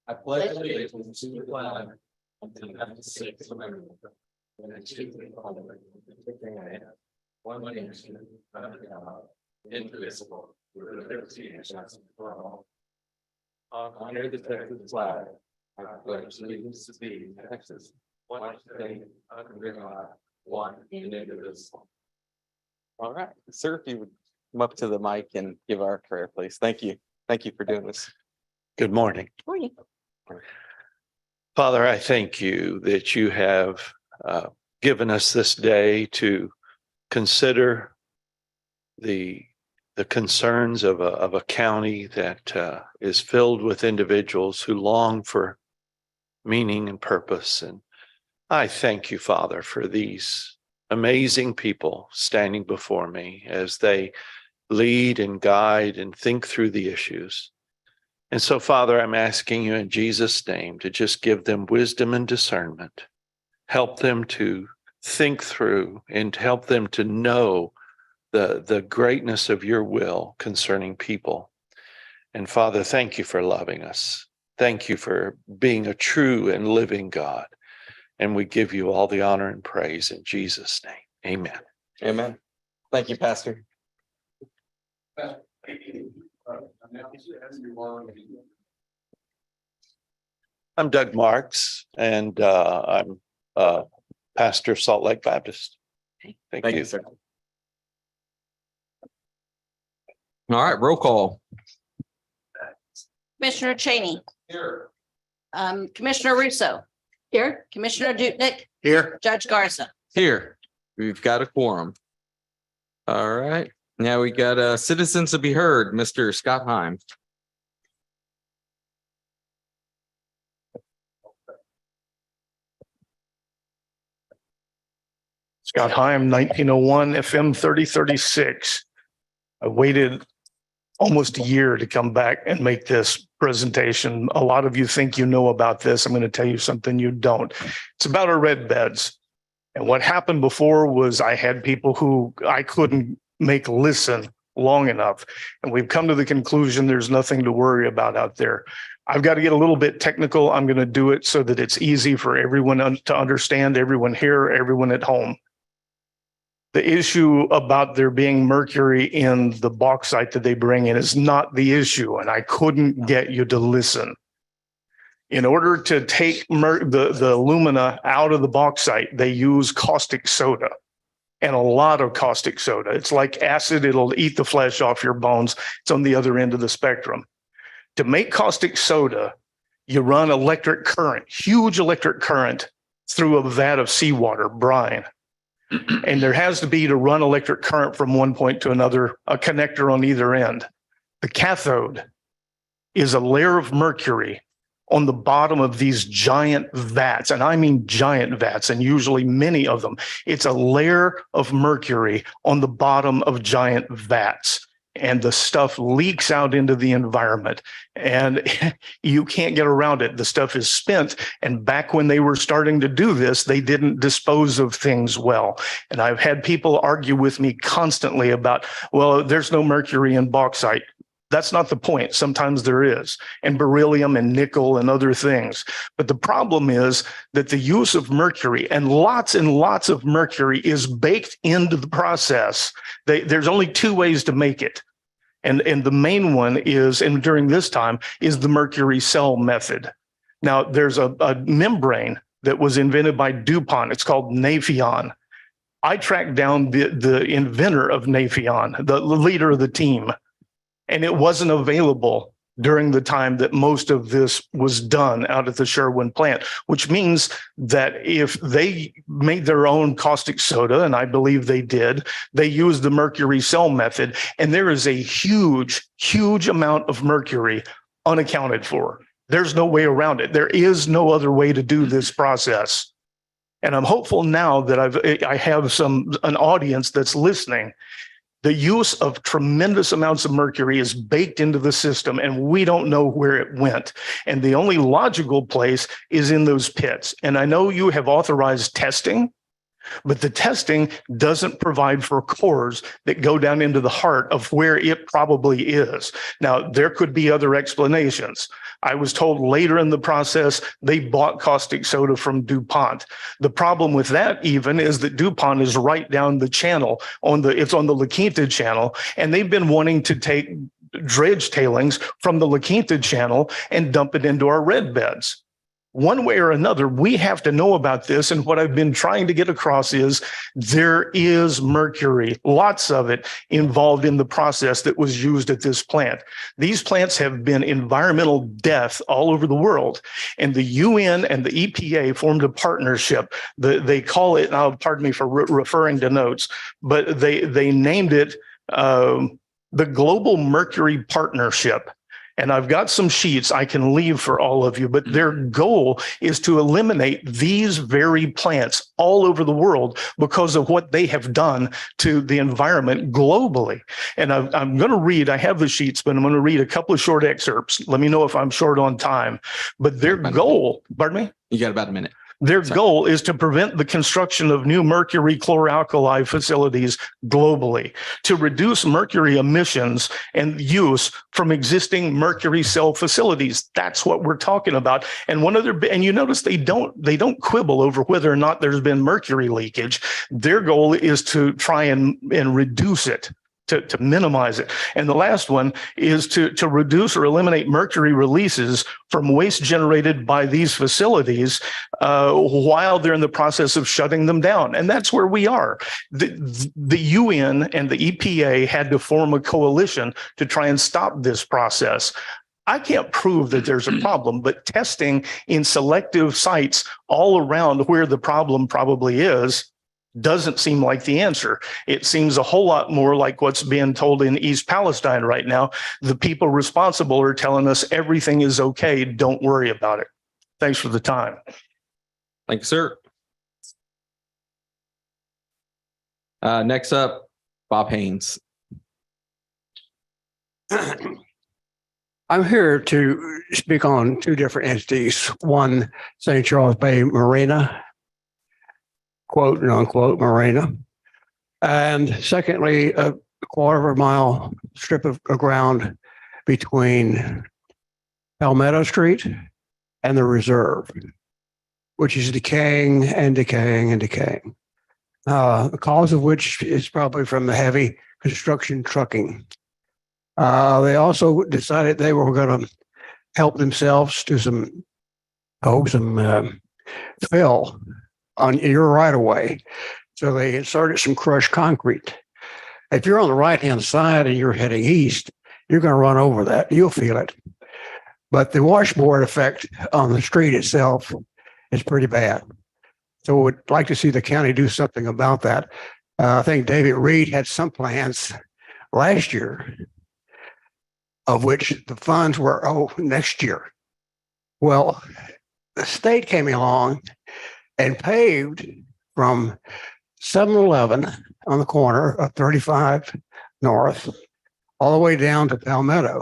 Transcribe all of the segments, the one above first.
I pledge allegiance to the flag of the United States of America, and to the republic one nation, under God, indivisible, with liberty and justice for all. Honor the Texas flag. I pledge allegiance to thee, Texas, one state, under God, one indivisible. All right, sir, if you would come up to the mic and give our prayer, please. Thank you. Thank you for doing this. Good morning. Morning. Father, I thank you that you have given us this day to consider the concerns of a county that is filled with individuals who long for meaning and purpose. And I thank you, Father, for these amazing people standing before me as they lead and guide and think through the issues. And so, Father, I'm asking you in Jesus' name to just give them wisdom and discernment. Help them to think through and help them to know the greatness of your will concerning people. And Father, thank you for loving us. Thank you for being a true and living God. And we give you all the honor and praise in Jesus' name. Amen. Amen. Thank you, Pastor. I'm Doug Marks, and I'm pastor of Salt Lake Baptist. Thank you, sir. All right, roll call. Commissioner Cheney. Here. Commissioner Russo. Here. Commissioner Dutnick. Here. Judge Garza. Here, we've got a quorum. All right, now we got citizens to be heard, Mr. Scott Heim. Scott Heim, 1901 FM 3036. I waited almost a year to come back and make this presentation. A lot of you think you know about this. I'm going to tell you something you don't. It's about our red beds. And what happened before was I had people who I couldn't make listen long enough. And we've come to the conclusion there's nothing to worry about out there. I've got to get a little bit technical. I'm going to do it so that it's easy for everyone to understand, everyone here, everyone at home. The issue about there being mercury in the bauxite that they bring in is not the issue, and I couldn't get you to listen. In order to take the alumina out of the bauxite, they use caustic soda, and a lot of caustic soda. It's like acid, it'll eat the flesh off your bones. It's on the other end of the spectrum. To make caustic soda, you run electric current, huge electric current through a vat of seawater, brine. And there has to be, to run electric current from one point to another, a connector on either end. The cathode is a layer of mercury on the bottom of these giant vats, and I mean giant vats, and usually many of them. It's a layer of mercury on the bottom of giant vats, and the stuff leaks out into the environment, and you can't get around it. The stuff is spent, and back when they were starting to do this, they didn't dispose of things well. And I've had people argue with me constantly about, well, there's no mercury in bauxite. That's not the point. Sometimes there is, and beryllium and nickel and other things. But the problem is that the use of mercury, and lots of mercury, is baked into the process. There's only two ways to make it. And the main one is, and during this time, is the mercury cell method. Now, there's a membrane that was invented by DuPont. It's called Nafion. I tracked down the inventor of Nafion, the leader of the team. And it wasn't available during the time that most of this was done out at the Sherwin plant, which means that if they made their own caustic soda, and I believe they did, they used the mercury cell method, and there is a huge amount of mercury unaccounted for. There's no way around it. There is no other way to do this process. And I'm hopeful now that I have an audience that's listening. The use of tremendous amounts of mercury is baked into the system, and we don't know where it went. And the only logical place is in those pits. And I know you have authorized testing, But the testing doesn't provide for cores that go down into the heart of where it probably is. Now, there could be other explanations. I was told later in the process, they bought caustic soda from DuPont. The problem with that even is that DuPont is right down the channel it's on the La Quinta channel, and they've been wanting to take dredge tailings from the La Quinta channel and dump it into our red beds. One way or another, we have to know about this. And what I've been trying to get across is there is mercury, lots of it, involved in the process that was used at this plant. These plants have been environmental death all over the world. And the UN and the EPA formed a partnership. They call it, pardon me for referring to notes, but they named it the Global Mercury Partnership. And I've got some sheets I can leave for all of you, but their goal is to eliminate these very plants all over the world because of what they have done to the environment globally. And I'm going to read, I have the sheets, but I'm going to read a couple of short excerpts. Let me know if I'm short on time. But their goal, pardon me? You got about a minute. Their goal is to prevent the construction of new mercury chloralkali facilities globally, to reduce mercury emissions and use from existing mercury cell facilities. That's what we're talking about. And and you notice they don't quibble over whether or not there's been mercury leakage. Their goal is to try and reduce it. To minimize it. And the last one is to reduce or eliminate mercury releases from waste generated by these facilities while they're in the process of shutting them down. And that's where we are. The UN and the EPA had to form a coalition to try and stop this process. I can't prove that there's a problem, but testing in selective sites all around where the problem probably is doesn't seem like the answer. It seems a whole lot more like what's being told in East Palestine right now. The people responsible are telling us everything is okay. Don't worry about it. Thanks for the time. Thank you, sir. Next up, Bob Haynes. I'm here to speak on two different entities. One, St. Charles Bay Marina, quote and unquote marina. And secondly, a quarter of a mile strip of ground between Palmetto Street and the reserve, which is decaying and decaying and decaying. The cause of which is probably from the heavy construction trucking. They also decided they were going to help themselves to some fill on your right of way. So they inserted some crushed concrete. If you're on the right-hand side and you're heading east, you're going to run over that. You'll feel it. But the washboard effect on the street itself is pretty bad. So we'd like to see the county do something about that. I think David Reed had some plans last year, of which the funds were, next year. Well, the state came along and paved from 7-Eleven on the corner of 35 North all the way down to Palmetto.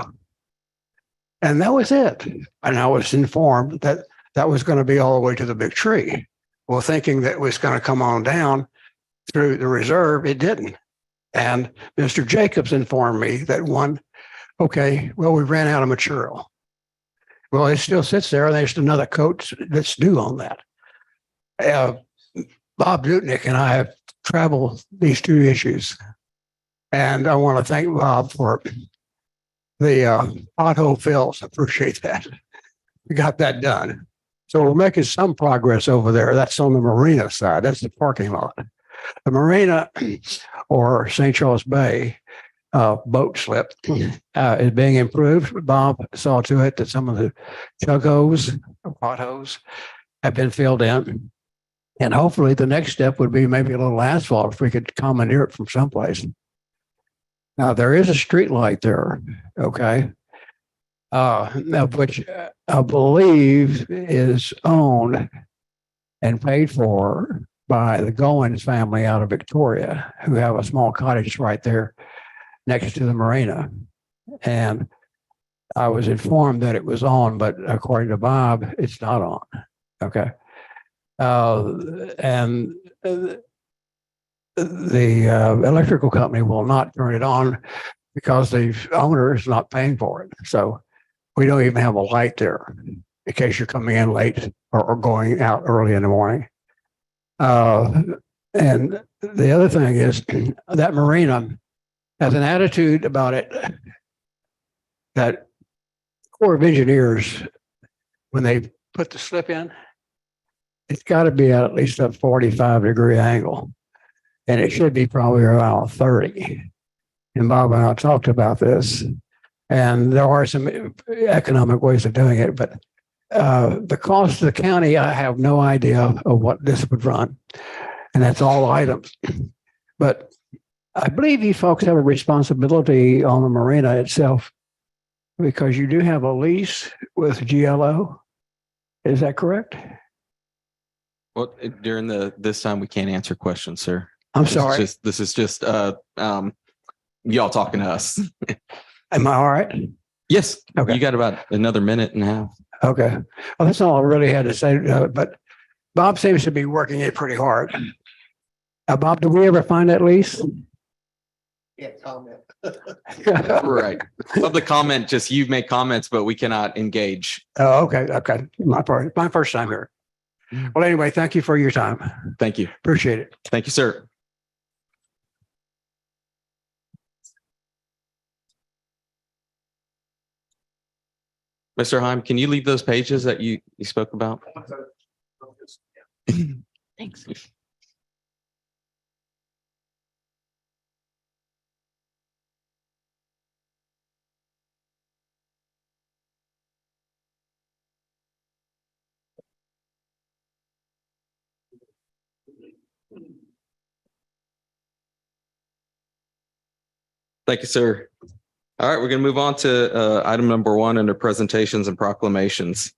And that was it. And I was informed that that was going to be all the way to the big tree. Well, thinking that it was going to come on down through the reserve, it didn't. And Mr. Jacobs informed me that we ran out of material. Well, it still sits there, and there's another coat that's due on that. Bob Dutnick and I have traveled these two issues, and I want to thank Bob for the pothole fills. I appreciate that. We got that done. So we're making some progress over there. That's on the marina side. That's the parking lot. The marina or St. Charles Bay boat slip is being improved. Bob saw to it that some of the chugos, potholes, have been filled in. And hopefully the next step would be maybe a little asphalt if we could commandeer it from someplace. Now, there is a street light there, okay, which I believe is owned and paid for by the Goins family out of Victoria, who have a small cottage right there next to the marina. And I was informed that it was on, but according to Bob, it's not on. Okay. And the electrical company will not turn it on because the owner is not paying for it. So we don't even have a light there in case you're coming in late or going out early in the morning. And the other thing is that marina has an attitude about it that Corps of Engineers, when they put the slip in, it's got to be at least a 45-degree angle. And it should be probably around 30. And Bob and I talked about this. And there are some economic ways of doing it, but the cost to the county, I have no idea of what this would run. And that's all items. But I believe you folks have a responsibility on the marina itself because you do have a lease with GLO. Is that correct? Well, during this time, we can't answer questions, sir. I'm sorry. This is just y'all talking to us. Am I all right? Yes. Okay. You got about another minute and a half. Okay. Well, that's all I really had to say. But Bob seems to be working it pretty hard. Bob, did we ever find that lease? Can't comment. Right. Public comment, just you make comments, but we cannot engage. Oh, okay. Okay. My first time here. Well, anyway, thank you for your time. Thank you. Appreciate it. Thank you, sir. Mr. Heim, can you leave those pages that you spoke about? Thanks. Thank you, sir. All right, we're going to move on to item number 1 under presentations and proclamations.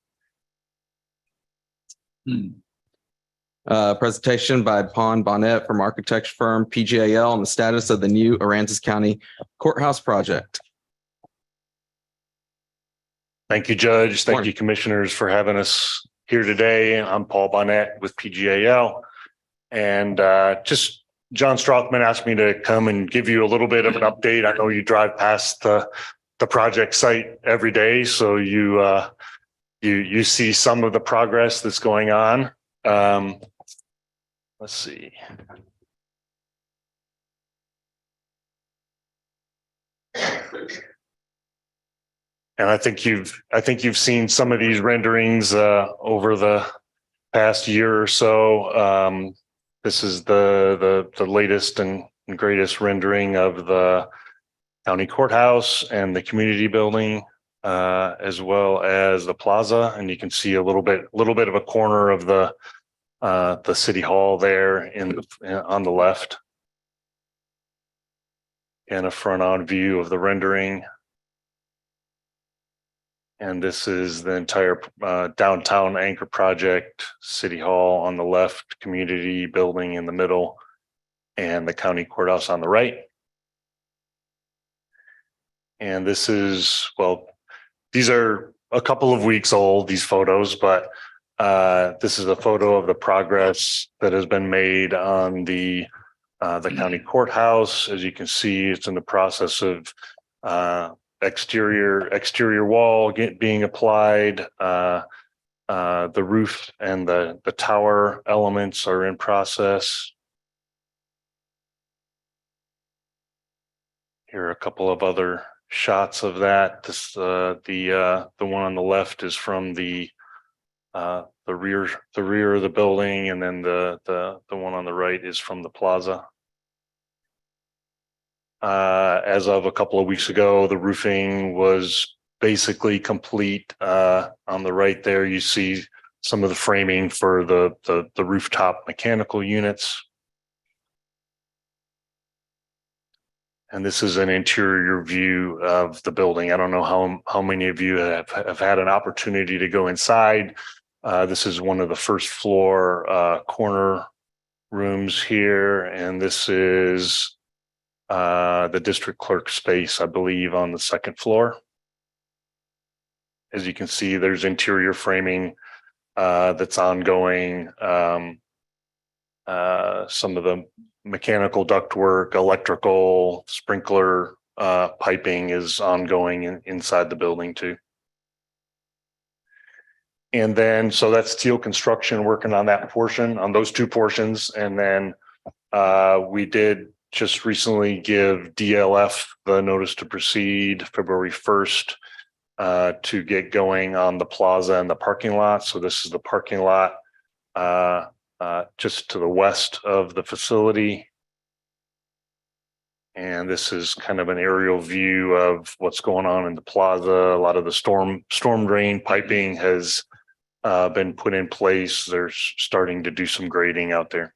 Presentation by Pon Bonnet from architecture firm PGAL on the status of the new Aransas County Courthouse project. Thank you, Judge. Thank Morning. you, Commissioners, for having us here today. I'm Paul Bonnet with PGAL. And just John Strothman asked me to come and give you a little bit of an update. I know you drive past the project site every day, so you see some of the progress that's going on. Let's see. And I think you've seen some of these renderings over the past year or so. This is the latest and greatest rendering of the county courthouse and the community building, as well as the plaza. And you can see a little bit of a corner of the city hall there on the left, and a front-on view of the rendering. And this is the entire downtown anchor project, City Hall on the left, community building in the middle, and the county courthouse on the right. And this is, well, these are a couple of weeks old, these photos, but this is a photo of the progress that has been made on the county courthouse. As you can see, it's in the process of exterior wall being applied. The roof and the tower elements are in process. Here are a couple of other shots of that. This the one on the left is from the rear of the building, and then the one on the right is from the plaza. As of a couple of weeks ago, the roofing was basically complete. On the right there, you see some of the framing for the rooftop mechanical units. And this is an interior view of the building. I don't know how many of you have had an opportunity to go inside. This is one of the first floor corner rooms here, and this is the district clerk space, I believe, on the second floor. As you can see, there's interior framing that's ongoing. Some of the mechanical ductwork, electrical, sprinkler, piping is ongoing inside the building too. And then, so that's Teal Construction working on that portion, on those two portions. And then we did just recently give DLF the notice to proceed February 1st to get going on the plaza and the parking lot. So this is the parking lot just to the west of the facility. And this is kind of an aerial view of what's going on in the plaza. A lot of the storm drain piping has been put in place. They're starting to do some grading out there.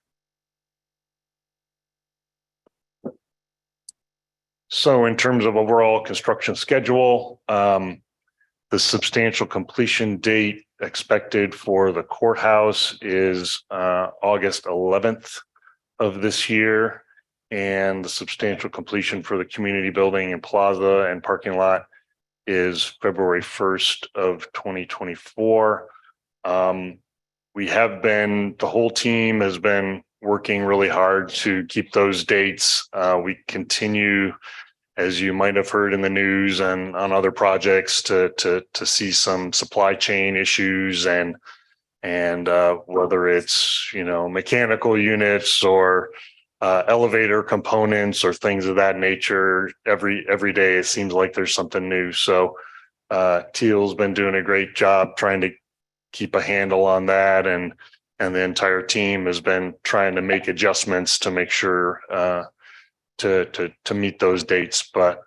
So in terms of overall construction schedule, the substantial completion date expected for the courthouse is August 11th of this year. And the substantial completion for the community building and plaza and parking lot is February 1st of 2024. We have been, the whole team has been working really hard to keep those dates. We continue, as you might have heard in the news and on other projects, to see some supply chain issues and whether it's, you know, mechanical units or elevator components or things of that nature. Every day it seems like there's something new. So Teal's been doing a great job trying to keep a handle on that, and the entire team has been trying to make adjustments to make sure to meet those dates. But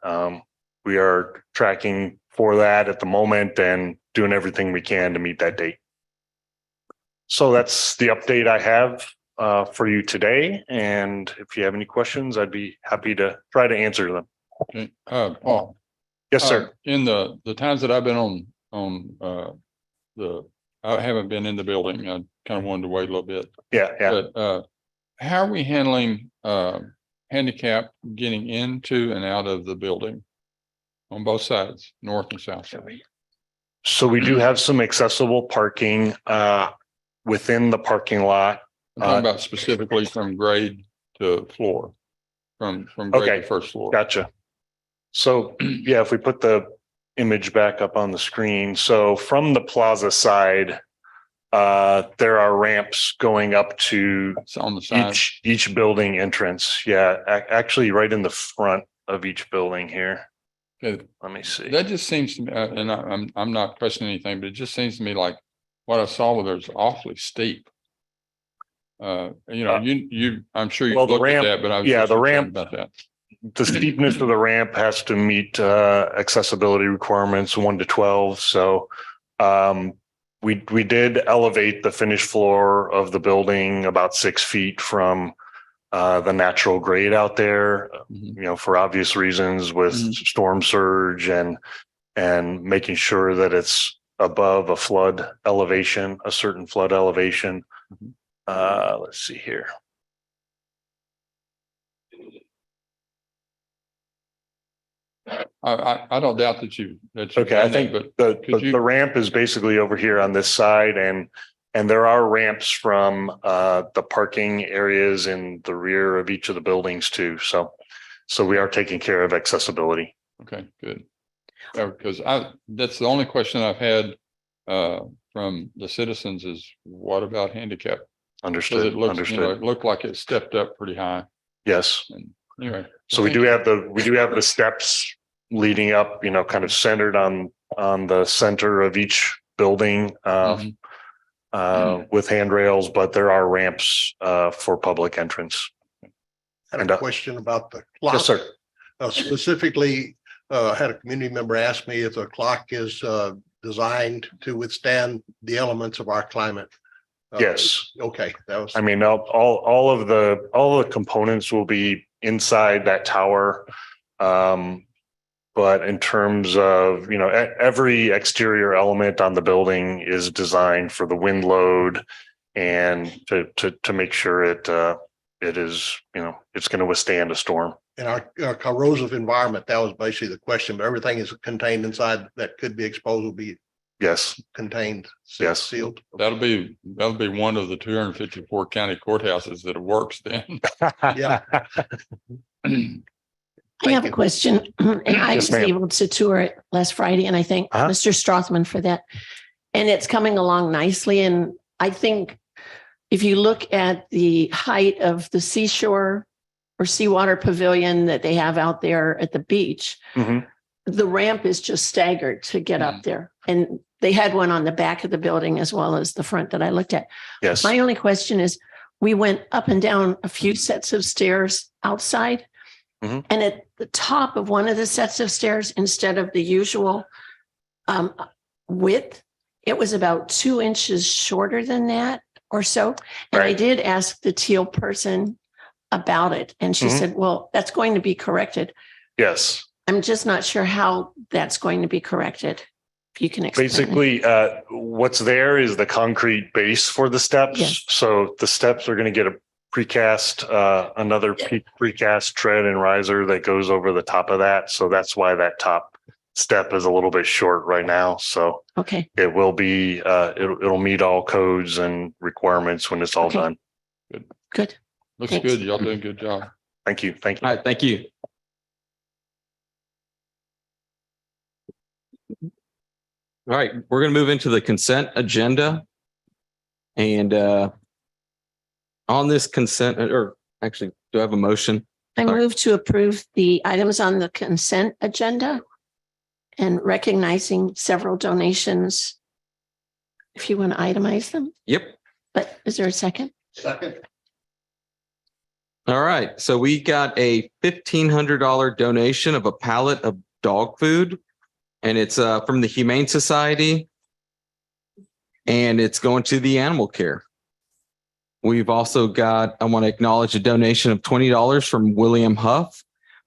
we are tracking for that at the moment and doing everything we can to meet that date. So that's the update I have for you today. And if you have any questions, I'd be happy to try to answer them. Okay. Paul. Yes, sir. In the times that I've been I haven't been in the building. I kind of wanted to wait a little bit. Yeah. But how are we handling handicap getting into and out of the building on both sides, north and south side? So we do have some accessible parking within the parking lot. I'm talking about specifically from grade to floor, from grade to first floor. Gotcha. So yeah, if we put the image back up on the screen. So from the plaza side, there are ramps going up to It's on the side. each building entrance. Yeah, actually right in the front of each building here. Okay. Let me see. That just seems to me, and I'm not questioning anything, but it just seems to me like what I saw with there's awfully steep. You know, I'm sure you Well, the looked at ramp- that, but I was yeah, just the concerned ramp- about that. The steepness of the ramp has to meet accessibility requirements 1 to 12. So we did elevate the finished floor of the building about 6 feet from the natural grade out there, Mhm. you know, for obvious reasons with storm surge and making sure that it's above a flood elevation, a certain flood elevation. Let's see here. I don't doubt that you. Okay, I think but the ramp is basically over here on this side, and there are ramps from the parking areas in the rear of each of the buildings too. So we are taking care of accessibility. okay, good. Because that's the only question I've had from the citizens is what about handicap? Because Understood. it looks, Understood. it looked like it stepped up pretty high. Yes. And anyway. So we do have the steps leading up, you know, kind of centered on the center of each building Mhm. with handrails, but there are ramps for public entrance. Had And, a question about the clock. Yes, sir. Specifically, had a community member ask me if the clock is designed to withstand the elements of our climate. Yes. Okay, that was. I mean, all of the components will be inside that tower. But in terms of, you know, every exterior element on the building is designed for the wind load and to make sure it is, you know, it's going to withstand a storm. In our corrosive environment, that was basically the question, but everything is contained inside that could be exposed will be Yes, contained, Yes. sealed. That'll be one of the 254 county courthouses that works then. Yeah. I have a question, and I Yes, was ma'am. able to tour it last Friday, and I thank Uh-huh. Mr. Strothman for that. And it's coming along nicely, and I think if you look at the height of the seashore or seawater pavilion that they have out there at the beach, Mhm. the ramp is just staggered to get up there. And they had one on the back of the building as well as the front that I looked at. Yes. My only question is, we went up and down a few sets of stairs outside. Mhm. And at the top of one of the sets of stairs, instead of the usual width, it was about 2 inches shorter than that or so. And I Right. did ask the teal person about it. And she Mhm. said, well, that's going to be corrected. Yes. I'm just not sure how that's going to be corrected. If you can explain. Basically, what's there is the concrete base for the steps. Yes. So the steps are going to get a precast, another precast tread and riser that goes over the top of that. So that's why that top step is a little bit short right now. So Okay, it will be, it'll meet all codes and requirements when it's all Okay. done. good. Looks Thanks. good. Y'all doing a good job. Thank you. Thank you. All right, thank you. All right, we're gonna move into the consent agenda. And on this consent, or actually, do I have a motion? I Sorry. move to approve the items on the consent agenda and recognizing several donations. If you want to itemize them, Yep. but is there a second? Second. All right, so we got a $1,500 donation of a pallet of dog food. And it's from the Humane Society. And it's going to the animal care. We've also got, I want to acknowledge a donation of $20 from William Huff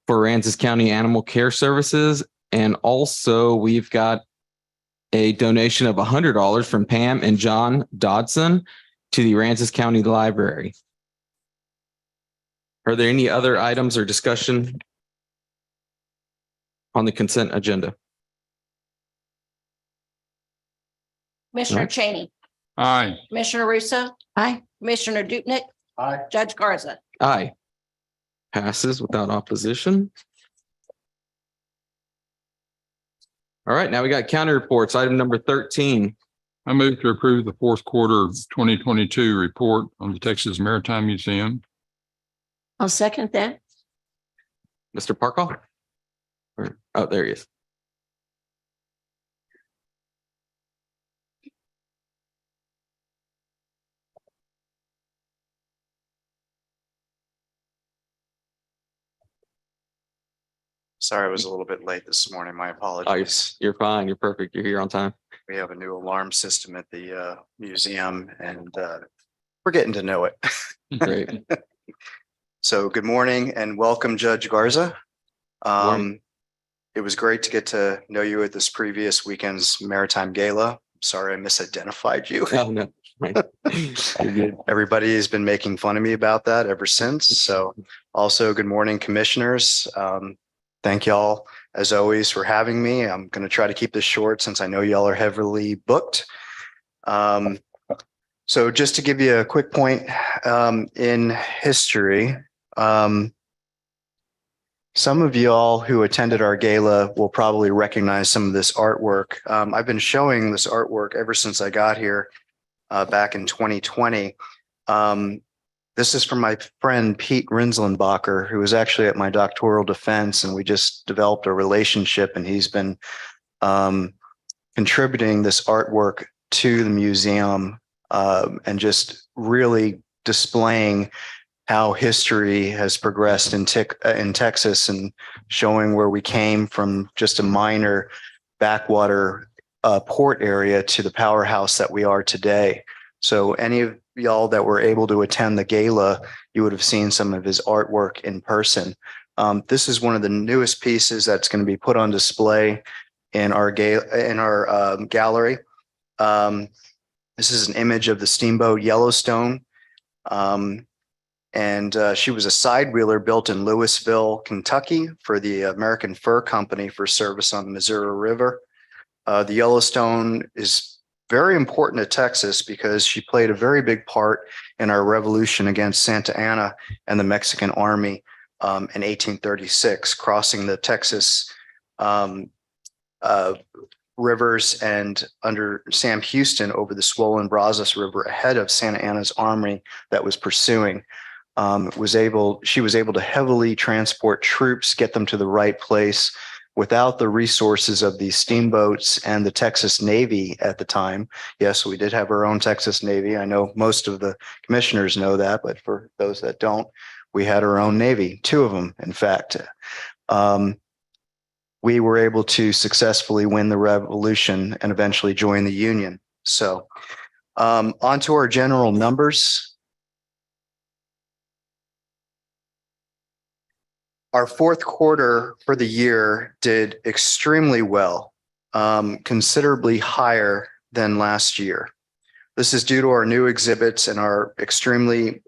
for Aransas County Animal Care Services. And also we've got a donation of $100 from Pam and John Dodson to the Aransas County Library. Are there any other items or discussion on the consent agenda? Commissioner Right. Cheney, Aye. Commissioner Russo, Aye. Commissioner Dupnick, Aye. Judge Garza. Aye. Passes without opposition. All right, now we got county reports. Item number 13. I move to approve the fourth quarter 2022 report on the Texas Maritime Museum. I'll second that. Mr. Parkoff? Oh, there he is. Sorry, I was a little bit late this morning. My Oh, apologies. you're fine. You're perfect. You're here on time. We have a new alarm system at the museum and we're getting to know it. Great. So good morning and welcome, Judge Garza. Morning. It was great to get to know you at this previous weekend's Maritime Gala. Sorry, I misidentified you. Oh, no. Right. You're good. Everybody has been making fun of me about that ever since. So also, good morning, commissioners. Thank y'all, as always, for having me. I'm going to try to keep this short since I know y'all are heavily booked. So just to give you a quick point in history, some of y'all who attended our gala will probably recognize some of this artwork. I've been showing this artwork ever since I got here back in 2020. This is from my friend Pete Rinslenbacher, who was actually at my doctoral defense, and we just developed a relationship, and he's been contributing this artwork to the museum and just really displaying how history has progressed in Texas and showing where we came from just a minor backwater port area to the powerhouse that we are today. So any of y'all that were able to attend the gala, you would have seen some of his artwork in person. This is one of the newest pieces that's going to be put on display in our gallery. This is an image of the steamboat Yellowstone. And she was a side wheeler built in Louisville, Kentucky for the American Fur Company for service on the Missouri River. The Yellowstone is very important to Texas because she played a very big part in our revolution against Santa Anna and the Mexican army in 1836, crossing the Texas rivers and under Sam Houston over the swollen Brazos River ahead of Santa Anna's army that was pursuing. She was able to heavily transport troops, get them to the right place without the resources of these steamboats and the Texas Navy at the time. Yes, we did have our own Texas Navy. I know most of the commissioners know that, but for those that don't, we had our own Navy, 2 of them, in fact. We were able to successfully win the revolution and eventually join the Union. So on to our general numbers. Our fourth quarter for the year did extremely well, considerably higher than last year. This is due to our new exhibits and our extremely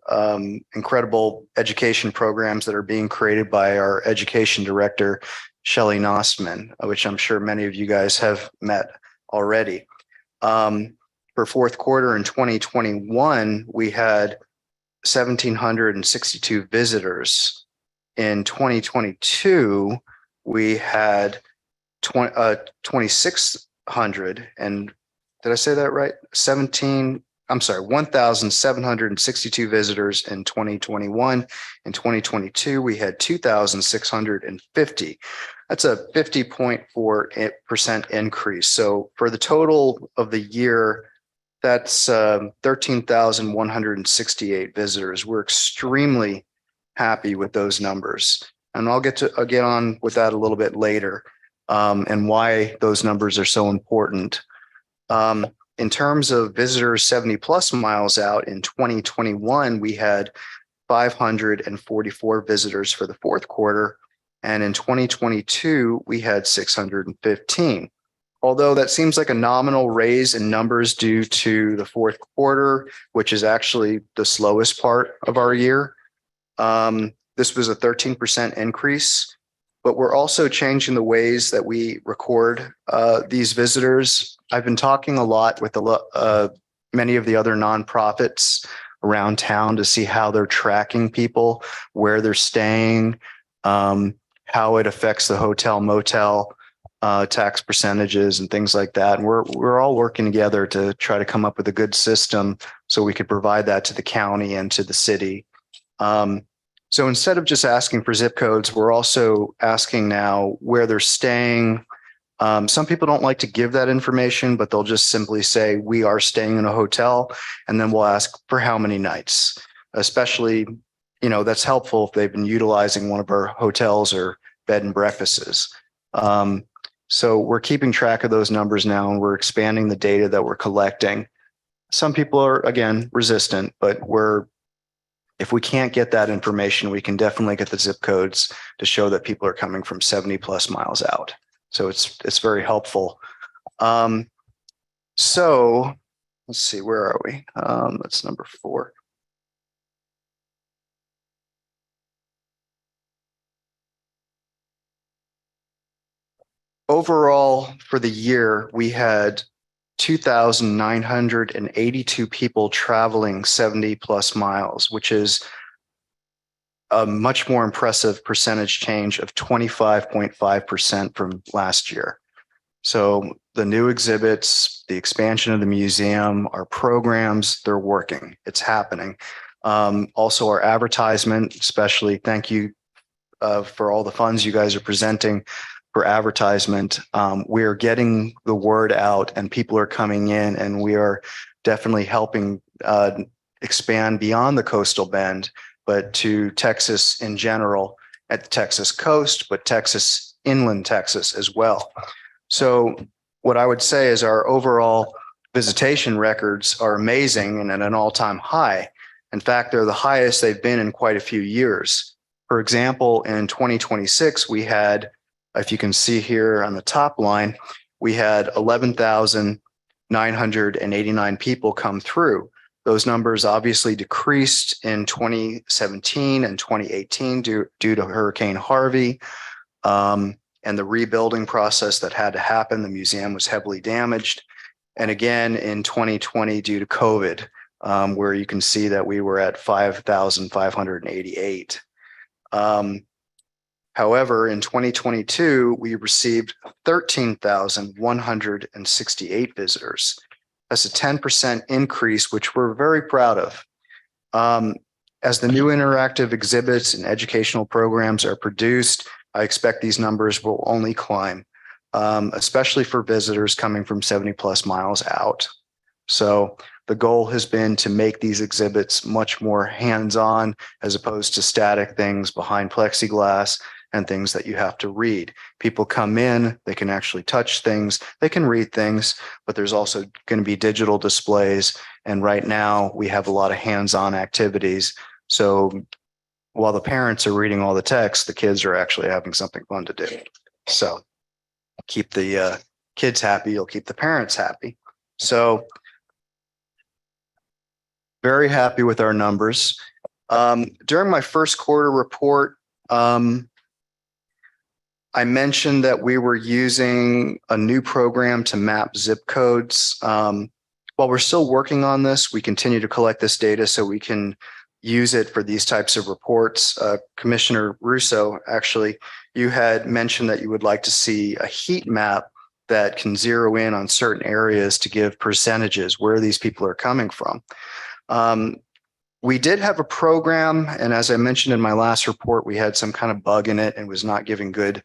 incredible education programs that are being created by our education director, Shelley Nostman, which I'm sure many of you guys have met already. For fourth quarter in 2021, we had 1,762 visitors. In 2022, we had 2,600 and did I say that right? 1,762 visitors in 2021. In 2022, we had 2,650. That's a 50.4% increase. So for the total of the year, that's 13,168 visitors. We're extremely happy with those numbers. And I'll get on with that a little bit later and why those numbers are so important. In terms of visitors 70 plus miles out in 2021, we had 544 visitors for the fourth quarter. And in 2022, we had 615. Although that seems like a nominal raise in numbers due to the fourth quarter, which is actually the slowest part of our year. This was a 13% increase, but we're also changing the ways that we record these visitors. I've been talking a lot with many of the other nonprofits around town to see how they're tracking people, where they're staying, how it affects the hotel motel tax percentages and things like that. And we're all working together to try to come up with a good system so we could provide that to the county and to the city. So instead of just asking for zip codes, we're also asking now where they're staying. Some people don't like to give that information, but they'll just simply say, we are staying in a hotel. And then we'll ask for how many nights, especially, that's helpful if they've been utilizing one of our hotels or bed and breakfasts. So we're keeping track of those numbers now, and we're expanding the data that we're collecting. Some people are, again, resistant, but if we can't get that information, we can definitely get the zip codes to show that people are coming from 70 plus miles out. So it's very helpful. So let's see, where are we? That's number 4. Overall, for the year, we had 2,982 people traveling 70 plus miles, which is a much more impressive percentage change of 25.5% from last year. So the new exhibits, the expansion of the museum, our programs, they're working. It's happening. Also our advertisement, especially thank you for all the funds you guys are presenting for advertisement. We are getting the word out and people are coming in, and we are definitely helping expand beyond the coastal bend, but to Texas in general, at the Texas coast, but Texas, inland Texas as well. So what I would say is our overall visitation records are amazing and at an all-time high. In fact, they're the highest they've been in quite a few years. For example, in 2026, we had, if you can see here on the top line, we had 11,989 people come through. Those numbers obviously decreased in 2017 and 2018 due to Hurricane Harvey. and the rebuilding process that had to happen. The museum was heavily damaged. And again, in 2020, due to COVID, where you can see that we were at 5,588. However, in 2022, we received 13,168 visitors. That's a 10% increase, which we're very proud of. As the new interactive exhibits and educational programs are produced, I expect these numbers will only climb, especially for visitors coming from 70+ miles out. So the goal has been to make these exhibits much more hands-on as opposed to static things behind plexiglass and things that you have to read. People come in, they can actually touch things, they can read things, but there's also going to be digital displays. And right now we have a lot of hands-on activities. So while the parents are reading all the text, the kids are actually having something fun to do. So keep the kids happy, you'll keep the parents happy. So very happy with our numbers. During my first quarter report, I mentioned that we were using a new program to map zip codes. While we're still working on this, we continue to collect this data so we can use it for these types of reports. Commissioner Russo, actually, you had mentioned that you would like to see a heat map that can zero in on certain areas to give percentages where these people are coming from. We did have a program, and as I mentioned in my last report, we had some kind of bug in it and was not giving good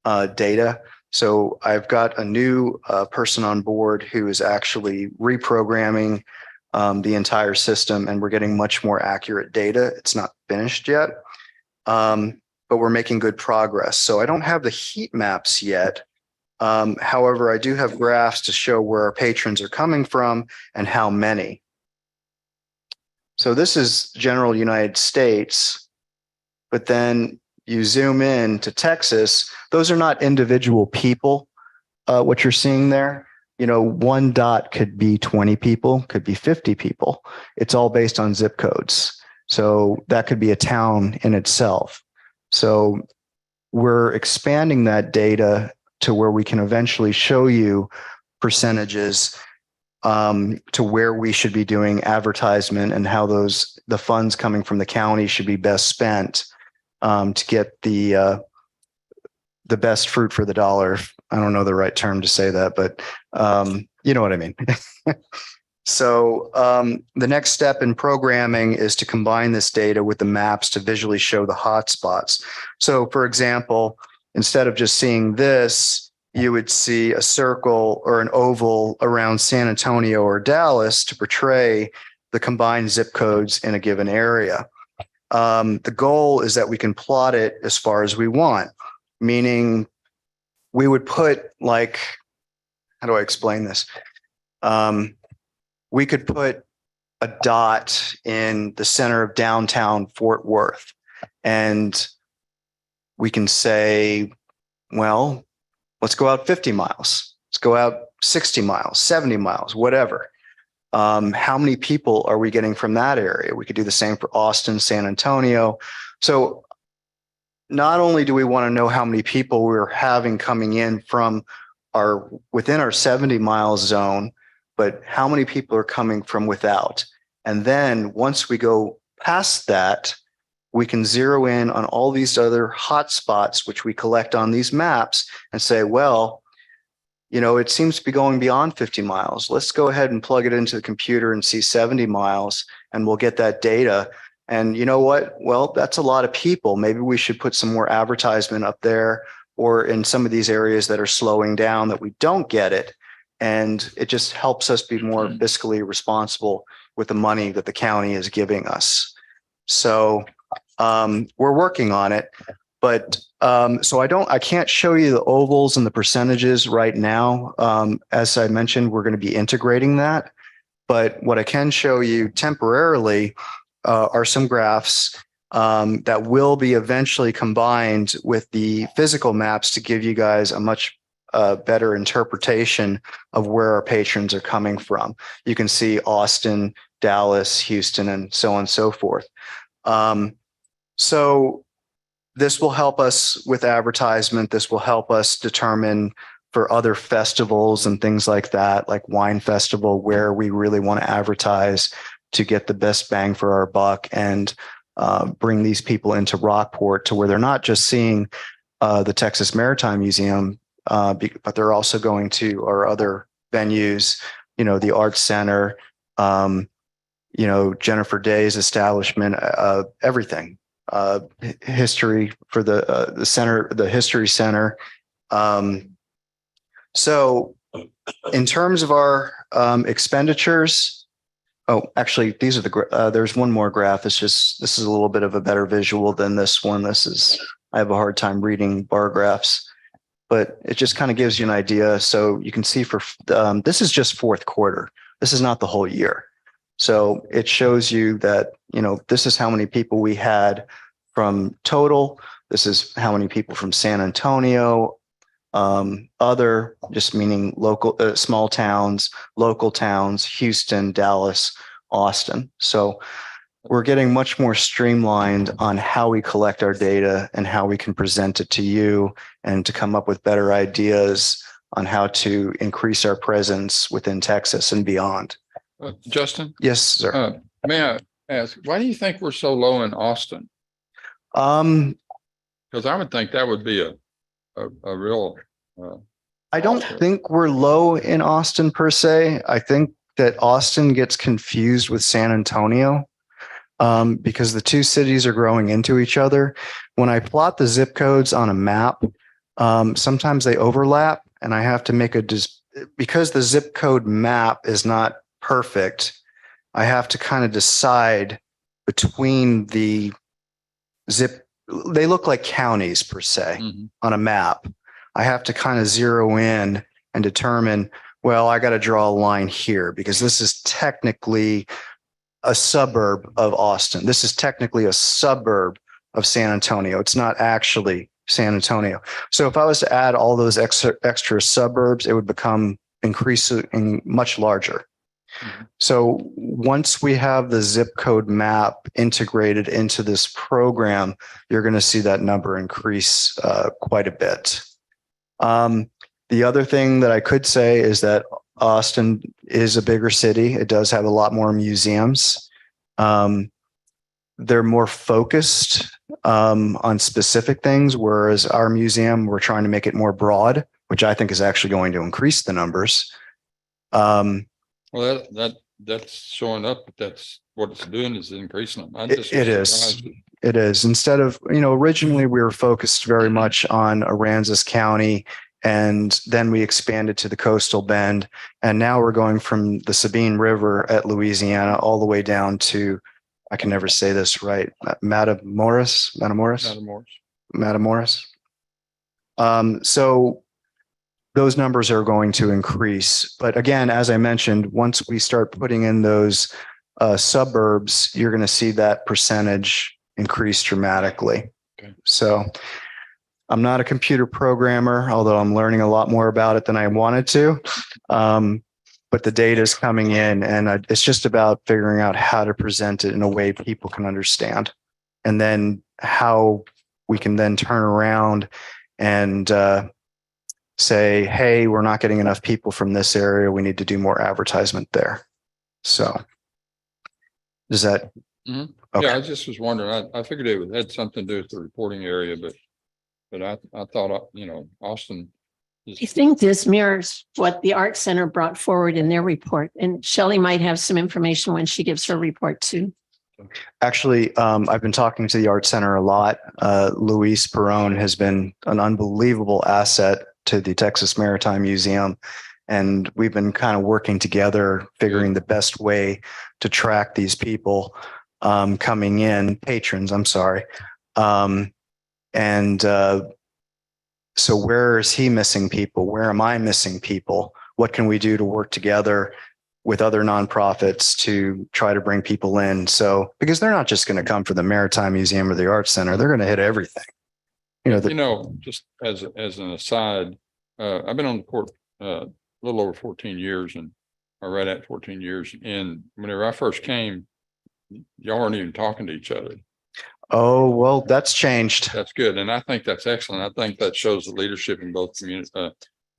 data. So I've got a new person on board who is actually reprogramming the entire system, and we're getting much more accurate data. It's not finished yet, but we're making good progress. So I don't have the heat maps yet. However, I do have graphs to show where our patrons are coming from and how many. So this is general United States, but then you zoom in to Texas. Those are not individual people. What you're seeing there, you know, one dot could be 20 people, could be 50 people. It's all based on zip codes. So that could be a town in itself. So we're expanding that data to where we can eventually show you percentages to where we should be doing advertisement and how the funds coming from the county should be best spent to get the best fruit for the dollar. I don't know the right term to say that, but you know what I mean. So the next step in programming is to combine this data with the maps to visually show the hotspots. So for example, instead of just seeing this, you would see a circle or an oval around San Antonio or Dallas to portray the combined zip codes in a given area. The goal is that we can plot it as far as we want, meaning we would put, like, how do I explain this? We could put a dot in the center of downtown Fort Worth, and we can say, well, let's go out 50 miles. Let's go out 60 miles, 70 miles, whatever. How many people are we getting from that area? We could do the same for Austin, San Antonio. So not only do we want to know how many people we're having coming in from within our 70 mile zone, but how many people are coming from without. And then once we go past that, we can zero in on all these other hotspots, which we collect on these maps and say, well, you know, it seems to be going beyond 50 miles. Let's go ahead and plug it into the computer and see 70 miles, and we'll get that data. And you know what? Well, that's a lot of people. Maybe we should put some more advertisement up there, or in some of these areas that are slowing down that we don't get it. And it just helps us be more fiscally responsible with the money that the county is giving us. So we're working on it, but so I can't show you the ovals and the percentages right now. As I mentioned, we're going to be integrating that, but what I can show you temporarily are some graphs that will be eventually combined with the physical maps to give you guys a much better interpretation of where our patrons are coming from. You can see Austin, Dallas, Houston, and so on and so forth. So this will help us with advertisement. This will help us determine for other festivals and things like that, like Wine Festival, where we really want to advertise to get the best bang for our buck and bring these people into Rockport to where they're not just seeing the Texas Maritime Museum, but they're also going to our other venues, the Arts Center, Jennifer Day's establishment, everything, history for the center, the History Center. So in terms of our expenditures, actually, these are there's one more graph. This is a little bit of a better visual than this one. I have a hard time reading bar graphs, but it just kind of gives you an idea. So you can see this is just fourth quarter. This is not the whole year. So it shows you that, this is how many people we had from total. This is how many people from San Antonio, other, just meaning local, small towns, local towns, Houston, Dallas, Austin. So we're getting much more streamlined on how we collect our data and how we can present it to you and to come up with better ideas on how to increase our presence within Texas and beyond. Justin? Yes, sir. May I ask, why do you think we're so low in Austin? Because I would think that would be a real. I don't think we're low in Austin per se. I think that Austin gets confused with San Antonio because the two cities are growing into each other. When I plot the zip codes on a map, sometimes they overlap, and I have to make because the zip code map is not perfect. I have to kind of decide between the they look like counties per se on a map. I have to kind of zero in and determine, well, I got to draw a line here because this is technically a suburb of Austin. This is technically a suburb of San Antonio. It's not actually San Antonio. So if I was to add all those extra suburbs, it would become increasing much larger. So once we have the zip code map integrated into this program, you're going to see that number increase quite a bit. The other thing that I could say is that Austin is a bigger city. It does have a lot more museums. They're more focused on specific things, whereas our museum, we're trying to make it more broad, which I think is actually going to increase the numbers. Well, that's showing up, but that's what it's doing is increasing them. It is. Instead of, originally we were focused very much on Aransas County, and then we expanded to the coastal bend. And now we're going from the Sabine River at Louisiana all the way down to, I can never say this right, Matamoros. So those numbers are going to increase. But again, as I mentioned, once we start putting in those suburbs, you're going to see that percentage increase dramatically. Okay. So I'm not a computer programmer, although I'm learning a lot more about it than I wanted to. But the data is coming in, and it's just about figuring out how to present it in a way people can understand, and then how we can then turn around and say, hey, we're not getting enough people from this area. We need to do more advertisement there. So does that? Okay. Okay. Yeah, I just was wondering, I figured it had something to do with the reporting area, but I thought, Austin. I think this mirrors what the Art Center brought forward in their report, and Shelley might have some information when she gives her report too. Actually, I've been talking to the Art Center a lot. Luis Perón has been an unbelievable asset to the Texas Maritime Museum. And we've been kind of working together, figuring the best way to track these people coming in, patrons, I'm sorry. So where is he missing people? Where am I missing people? What can we do to work together with other nonprofits to try to bring people in? So, because they're not just going to come for the Maritime Museum or the Arts Center, they're going to hit everything. Just as an aside, I've been on the court a little over 14 years or right at 14 years. And whenever I first came, y'all weren't even talking to each other. Oh, well, that's changed. That's good. And I think that's excellent. I think that shows the leadership in both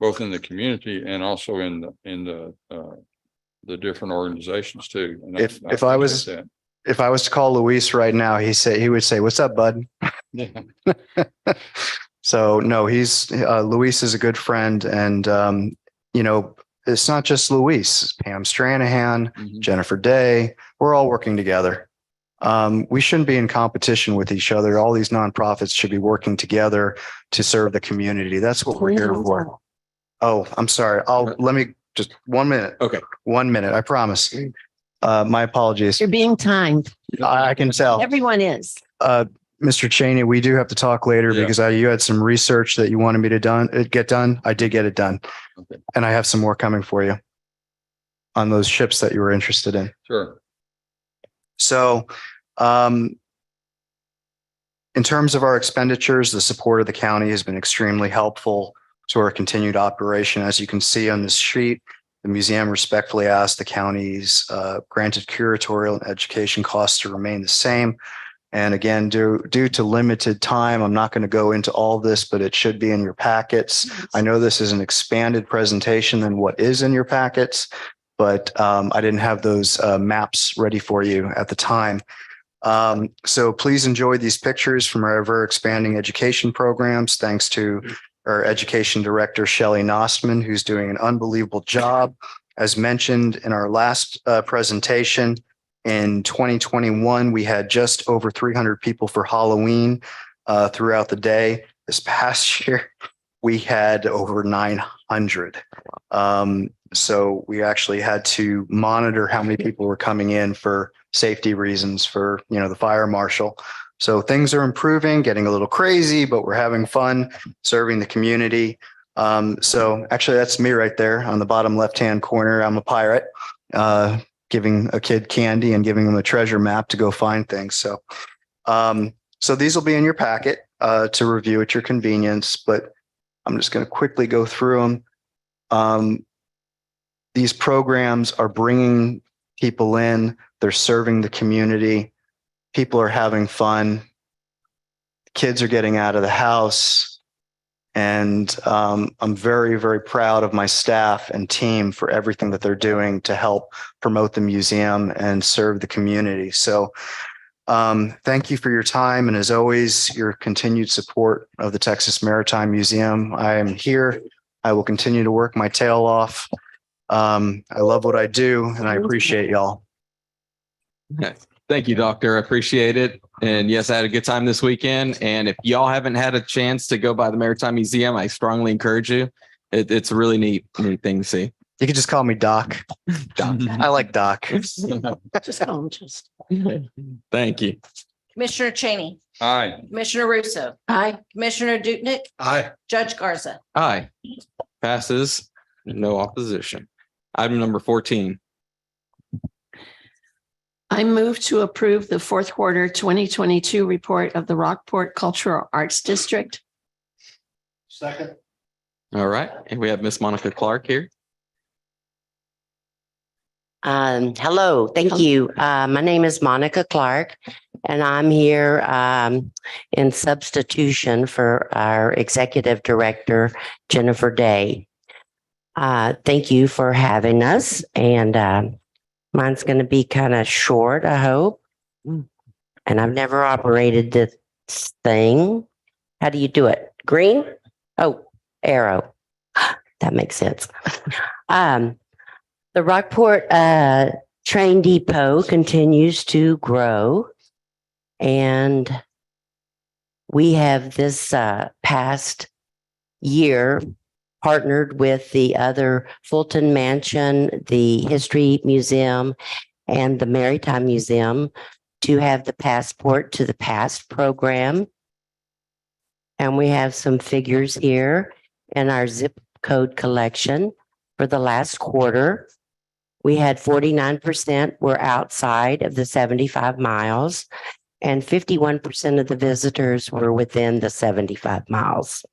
both in the community and also in the different organizations too. And If I think was- that's If I was to call Luis right now, he would say, "What's up, bud?" it. So no, Luis is a good friend, and it's not just Luis. Pam Stranahan, Mhm. Jennifer Day, we're all working together. We shouldn't be in competition with each other. All these nonprofits should be working together to serve the community. That's what we're here for. Oh, I'm sorry. Let me just 1 minute. Okay. 1 minute. I promise. My apologies. You're being timed. I can tell. Everyone is. Mr. Cheney, we do have to talk later Yeah. because you had some research that you wanted me to get done. I did get it done. Okay. And I have some more coming for you on those ships that you were interested in. Sure. So, in terms of our expenditures, the support of the county has been extremely helpful to our continued operation. As you can see on this sheet, the museum respectfully asked the county's granted curatorial and education costs to remain the same. And again, due to limited time, I'm not going to go into all this, but it should be in your packets. I know this is an expanded presentation than what is in your packets, but I didn't have those maps ready for you at the time. So please enjoy these pictures from our ever expanding education programs. Thanks to our education director, Shelley Nostman, who's doing an unbelievable job. As mentioned in our last presentation, in 2021, we had just over 300 people for Halloween throughout the day. This past year, we had over 900. So we actually had to monitor how many people were coming in for safety reasons for, the fire marshal. So things are improving, getting a little crazy, but we're having fun serving the community. So actually that's me right there on the bottom left-hand corner. I'm a pirate, giving a kid candy and giving them a treasure map to go find things. So, so these will be in your packet to review at your convenience, but I'm just going to quickly go through them. These programs are bringing people in, they're serving the community. People are having fun. Kids are getting out of the house. And I'm very, very proud of my staff and team for everything that they're doing to help promote the museum and serve the community. So thank you for your time. And as always, your continued support of the Texas Maritime Museum. I am here. I will continue to work my tail off. I love what I do and I appreciate y'all. Thank you, Doctor. I appreciate it. And yes, I had a good time this weekend. And if y'all haven't had a chance to go by the Maritime Museum, I strongly encourage you. It's a really neat thing to see. You can just call me Doc. Doc. I like Doc. Just call them just. Thank you. Commissioner Cheney, Aye. Commissioner Russo, Aye. Commissioner Dupnick, Aye. Judge Garza. Aye. Passes. No opposition. Item number 14. I move to approve the fourth quarter 2022 report of the Rockport Cultural Arts District. Second. All right. And we have Miss Monica Clark here. Hello, thank you. My name is Monica Clark, and I'm here in substitution for our Executive Director, Jennifer Day. Thank you for having us, and mine's going to be kind of short, I hope. And I've never operated this thing. How do you do it? Green? Oh, arrow. That makes sense. The Rockport Train Depot continues to grow, and we have this past year partnered with the other Fulton Mansion, the History Museum, and the Maritime Museum to have the Passport to the Past program. And we have some figures here in our zip code collection for the last quarter. We had 49% were outside of the 75 miles, and 51% of the visitors were within the 75 miles.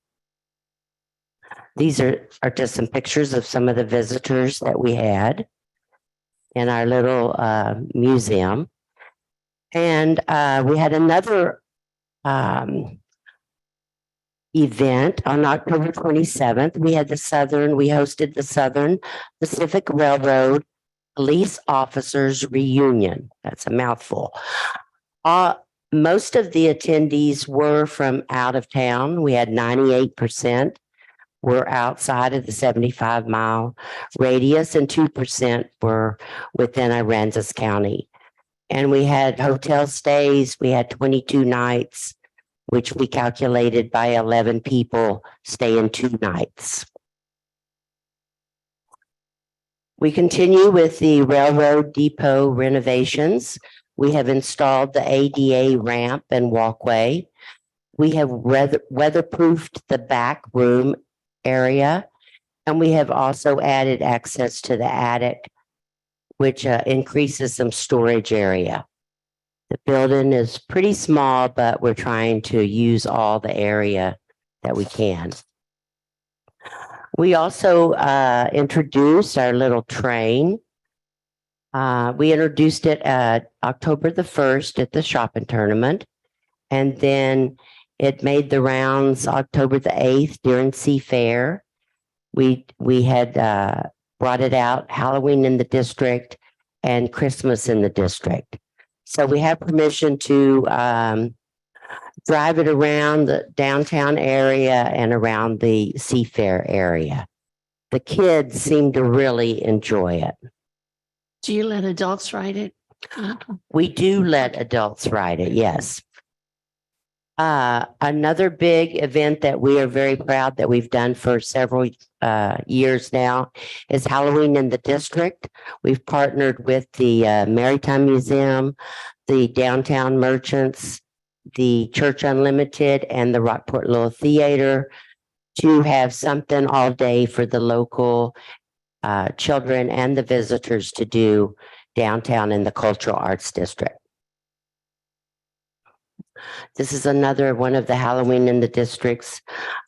These are just some pictures of some of the visitors that we had in our little museum. And we had another event on October 27th. We hosted the Southern Pacific Railroad Police Officers Reunion. That's a mouthful. Most of the attendees were from out of town. We had 98% were outside of the 75-mile radius and 2% were within Aransas County. And we had hotel stays. We had 22 nights, which we calculated by 11 people staying 2 nights. We continue with the railroad depot renovations. We have installed the ADA ramp and walkway. We have weatherproofed the back room area, and we have also added access to the attic, which increases some storage area. The building is pretty small, but we're trying to use all the area that we can. We also introduced our little train. We introduced it October the 1st at the shopping tournament, and then it made the rounds October the 8th during Seafair. We had brought it out Halloween in the district and Christmas in the district. So we have permission to drive it around the downtown area and around the Seafair area. The kids seem to really enjoy it. Do you let adults ride it? We do let adults ride it, yes. Another big event that we are very proud that we've done for several years now is Halloween in the district. We've partnered with the Maritime Museum, the Downtown Merchants, the Church Unlimited, and the Rockport Little Theater to have something all day for the local children and the visitors to do downtown in the Cultural Arts District. This is another one of the Halloween in the districts,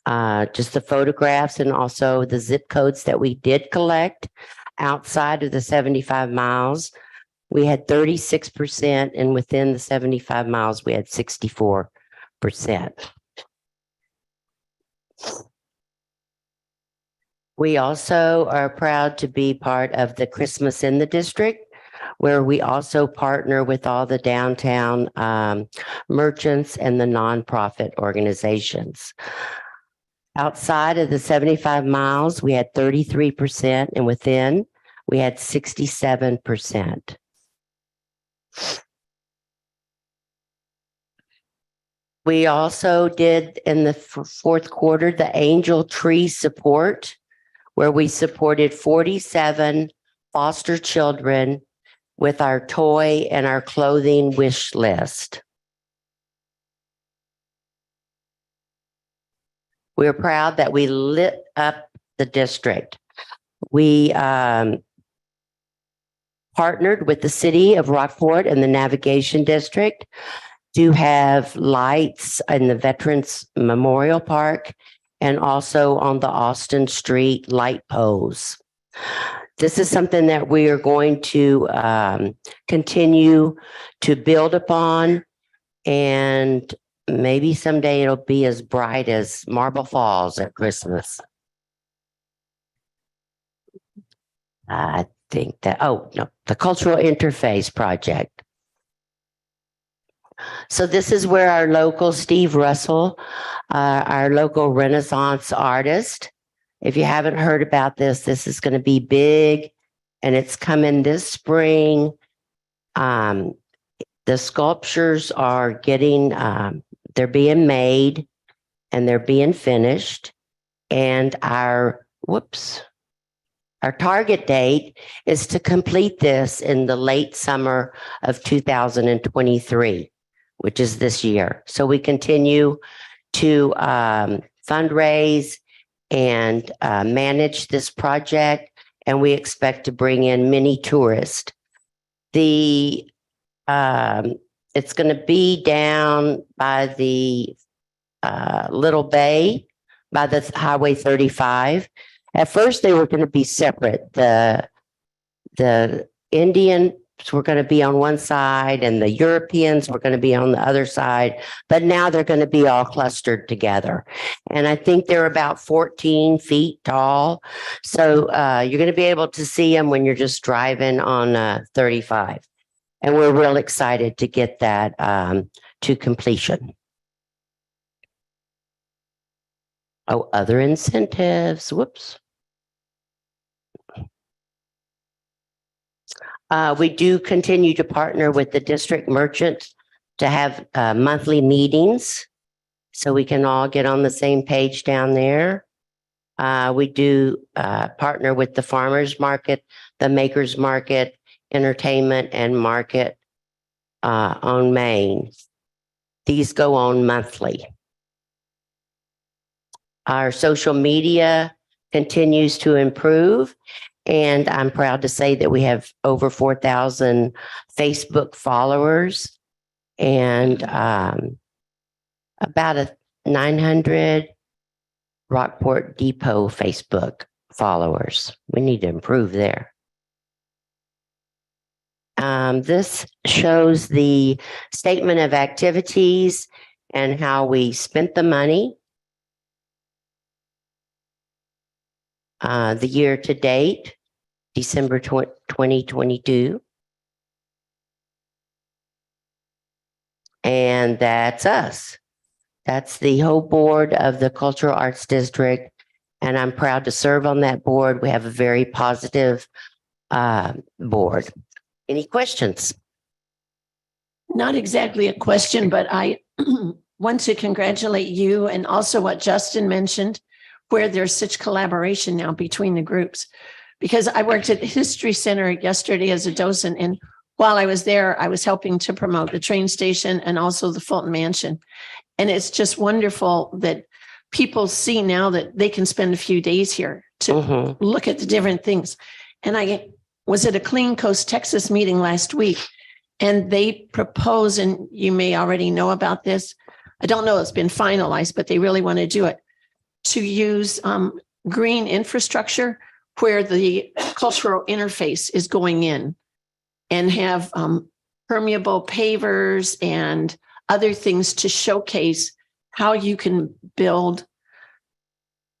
just the photographs and also the zip codes that we did collect outside of the 75 miles. We had 36%, and within the 75 miles, we had 64%. We also are proud to be part of the Christmas in the District, where we also partner with all the downtown merchants and the nonprofit organizations. Outside of the 75 miles, we had 33%, and within, we had 67%. We also did in the fourth quarter the Angel Tree Support, where we supported 47 foster children with our toy and our clothing wish list. We're proud that we lit up the district. We partnered with the city of Rockport and the Navigation District to have lights in the Veterans Memorial Park and also on the Austin Street light poles. This is something that we are going to continue to build upon, and maybe someday it'll be as bright as Marble Falls at Christmas. I think that, the Cultural Interface Project. So this is where our local Steve Russell, our local Renaissance artist. If you haven't heard about this, this is going to be big, and it's coming this spring. The sculptures are getting, they're being made and they're being finished. And our target date is to complete this in the late summer of 2023, which is this year. So we continue to fundraise and manage this project, and we expect to bring in many tourists. It's going to be down by the Little Bay, by the Highway 35. At first, they were going to be separate. The Indian were going to be on one side and the Europeans were going to be on the other side, but now they're going to be all clustered together. And I think they're about 14 feet tall. So you're going to be able to see them when you're just driving on 35. And we're real excited to get that to completion. Oh, other incentives. Whoops. We do continue to partner with the district merchant to have monthly meetings so we can all get on the same page down there. We do partner with the farmers market, the makers market, entertainment and market on Main. These go on monthly. Our social media continues to improve. And I'm proud to say that we have over 4,000 Facebook followers and about 900 Rockport Depot Facebook followers. We need to improve there. This shows the statement of activities and how we spent the money. The year to date, December 2022. And that's us. That's the whole board of the Cultural Arts District. And I'm proud to serve on that board. We have a very positive board. Any questions? Not exactly a question, but I want to congratulate you and also what Justin mentioned, where there's such collaboration now between the groups. Because I worked at the History Center yesterday as a docent, and while I was there, I was helping to promote the train station and also the Fulton Mansion. And it's just wonderful that people see now that they can spend a few days here to look at the different things. And I was at a Clean Coast, Texas meeting last week, and they propose, and you may already know about this, I don't know, it's been finalized, but they really want to do it, to use green infrastructure where the cultural interface is going in and have permeable pavers and other things to showcase how you can build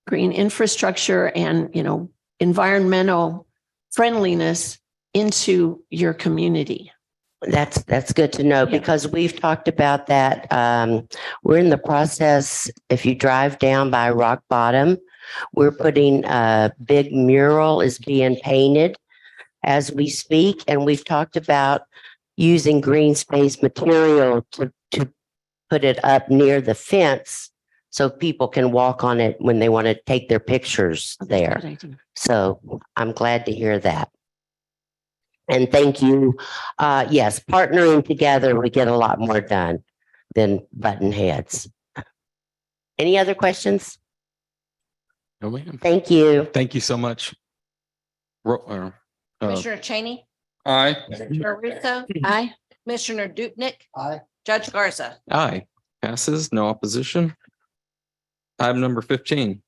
green infrastructure and, you know, environmental friendliness into your community. That's good to know because we've talked about that. We're in the process. If you drive down by Rock Bottom, we're putting a big mural is being painted as we speak. And we've talked about using green space material to put it up near the fence so people can walk on it when they want to take their pictures there. So I'm glad to hear that. And thank you. Yes, partnering together, we get a lot more done than button heads. Any other questions? No, ma'am. Thank you. Thank you so much. Commissioner Cheney, Aye. Commissioner Russo, Aye. Commissioner Dupnick, Aye. Judge Garza. Aye. Passes, no opposition. Item number 15.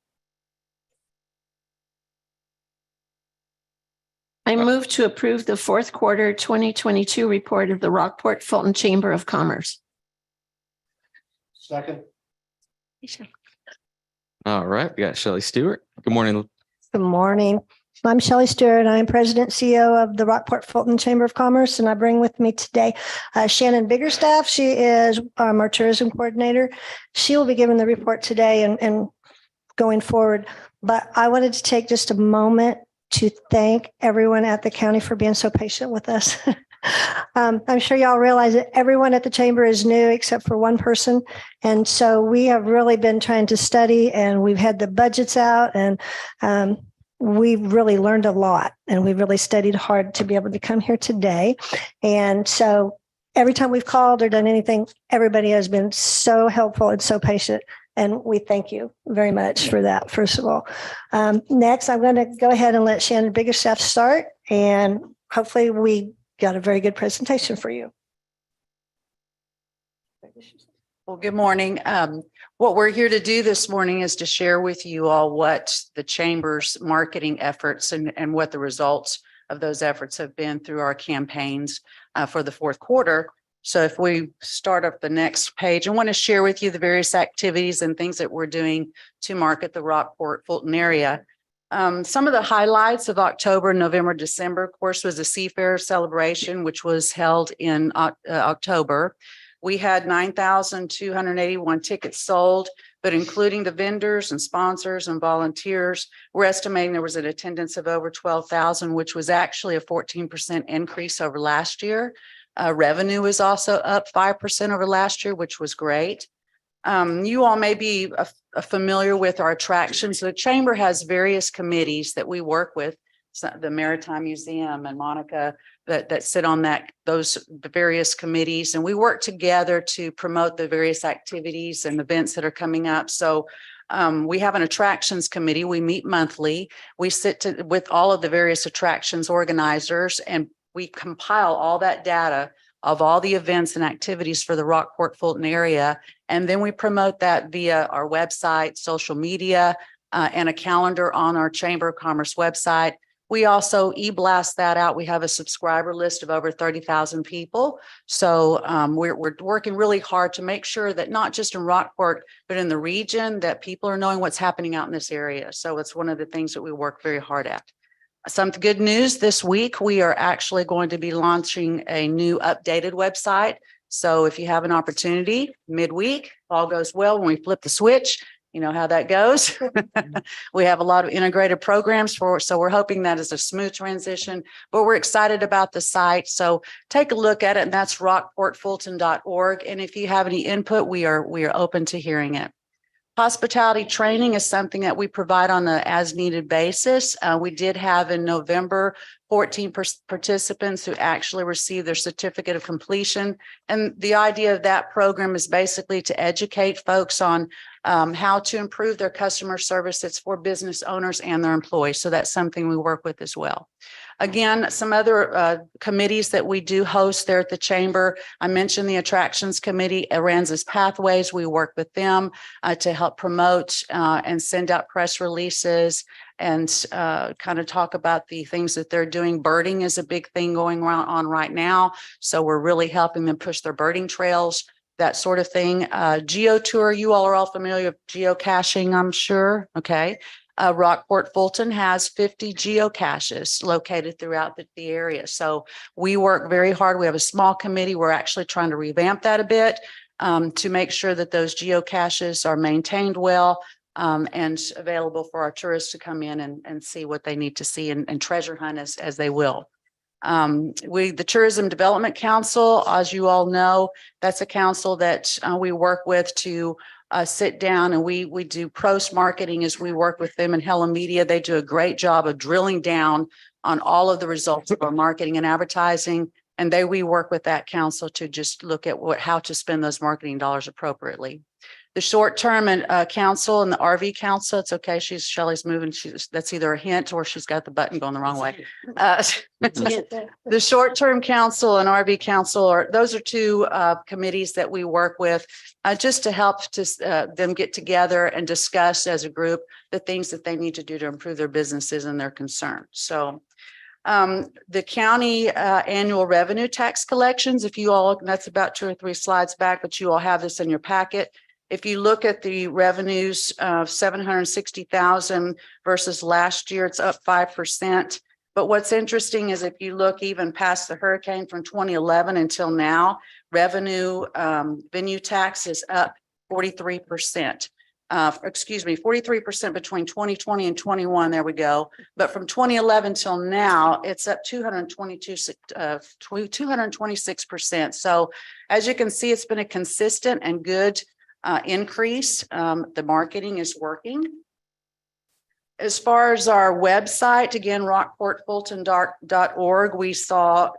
I move to approve the fourth quarter 2022 report of the Rockport Fulton Chamber of Commerce. Second. All right, we got Shelley Stewart. Good morning. Good morning. I'm Shelley Stewart. I'm President CEO of the Rockport Fulton Chamber of Commerce, and I bring with me today Shannon Biggerstaff. She is our tourism coordinator. She will be giving the report today and going forward. But I wanted to take just a moment to thank everyone at the county for being so patient with us. I'm sure y'all realize that everyone at the chamber is new except for one person. And so we have really been trying to study, and we've had the budgets out, and we've really learned a lot, and we've really studied hard to be able to come here today. And so every time we've called or done anything, everybody has been so helpful and so patient. And we thank you very much for that, first of all. Next, I'm going to go ahead and let Shannon Biggerstaff start, and hopefully we got a very good presentation for you. Well, good morning. What we're here to do this morning is to share with you all what the Chamber's marketing efforts and what the results of those efforts have been through our campaigns for the fourth quarter. So if we start up the next page, I want to share with you the various activities and things that we're doing to market the Rockport Fulton area. Some of the highlights of October, November, December, of course, was the Seafair celebration, which was held in October. We had 9,281 tickets sold, but including the vendors and sponsors and volunteers, we're estimating there was an attendance of over 12,000, which was actually a 14% increase over last year. Revenue was also up 5% over last year, which was great. You all may be familiar with our attractions. The Chamber has various committees that we work with, the Maritime Museum and Monica that sit on those various committees, and we work together to promote the various activities and events that are coming up. So we have an attractions committee. We meet monthly. We sit with all of the various attractions organizers, and we compile all that data of all the events and activities for the Rockport Fulton area. And then we promote that via our website, social media, and a calendar on our Chamber of Commerce website. We also e-blast that out. We have a subscriber list of over 30,000 people. So we're working really hard to make sure that not just in Rockport, but in the region, that people are knowing what's happening out in this area. So it's one of the things that we work very hard at. Some good news this week, we are actually going to be launching a new updated website. So if you have an opportunity midweek, if all goes well, when we flip the switch, you know how that goes. We have a lot of integrated programs so we're hoping that is a smooth transition, but we're excited about the site. So take a look at it, and that's rockportfulton.org. And if you have any input, we are open to hearing it. Hospitality training is something that we provide on an as-needed basis. We did have in November 14 participants who actually received their certificate of completion. And the idea of that program is basically to educate folks on how to improve their customer service. It's for business owners and their employees. So that's something we work with as well. Again, some other committees that we do host there at the Chamber. I mentioned the Attractions Committee, Aransas Pathways. We work with them to help promote and send out press releases and kind of talk about the things that they're doing. Birding is a big thing going on right now. So we're really helping them push their birding trails, that sort of thing. GeoTour, you all are all familiar with geocaching, I'm sure. Okay. Rockport Fulton has 50 geocaches located throughout the area. So we work very hard. We have a small committee. We're actually trying to revamp that a bit to make sure that those geocaches are maintained well and available for our tourists to come in and see what they need to see and treasure hunt as they will. The Tourism Development Council, as you all know, that's a council that we work with to sit down, and we do post marketing as we work with them in Helen Media. They do a great job of drilling down on all of the results of our marketing and advertising. And we work with that council to just look at how to spend those marketing dollars appropriately. The short-term council and the RV council, it's okay. Shelley's moving. That's either a hint or she's got the button going the wrong way. The short-term council and RV council those are two committees that we work with just to help them get together and discuss as a group the things that they need to do to improve their businesses and their concerns. So the county annual revenue tax collections, if you all, that's about 2 or 3 slides back, but you all have this in your packet. If you look at the revenues of 760,000 versus last year, it's up 5%. But what's interesting is if you look even past the hurricane from 2011 until now, revenue venue tax is up 43%. 43% between 2020 and 21. There we go. But from 2011 till now, it's up 226%. So as you can see, it's been a consistent and good increase. The marketing is working. As far as our website, again, rockportfulton.org, we saw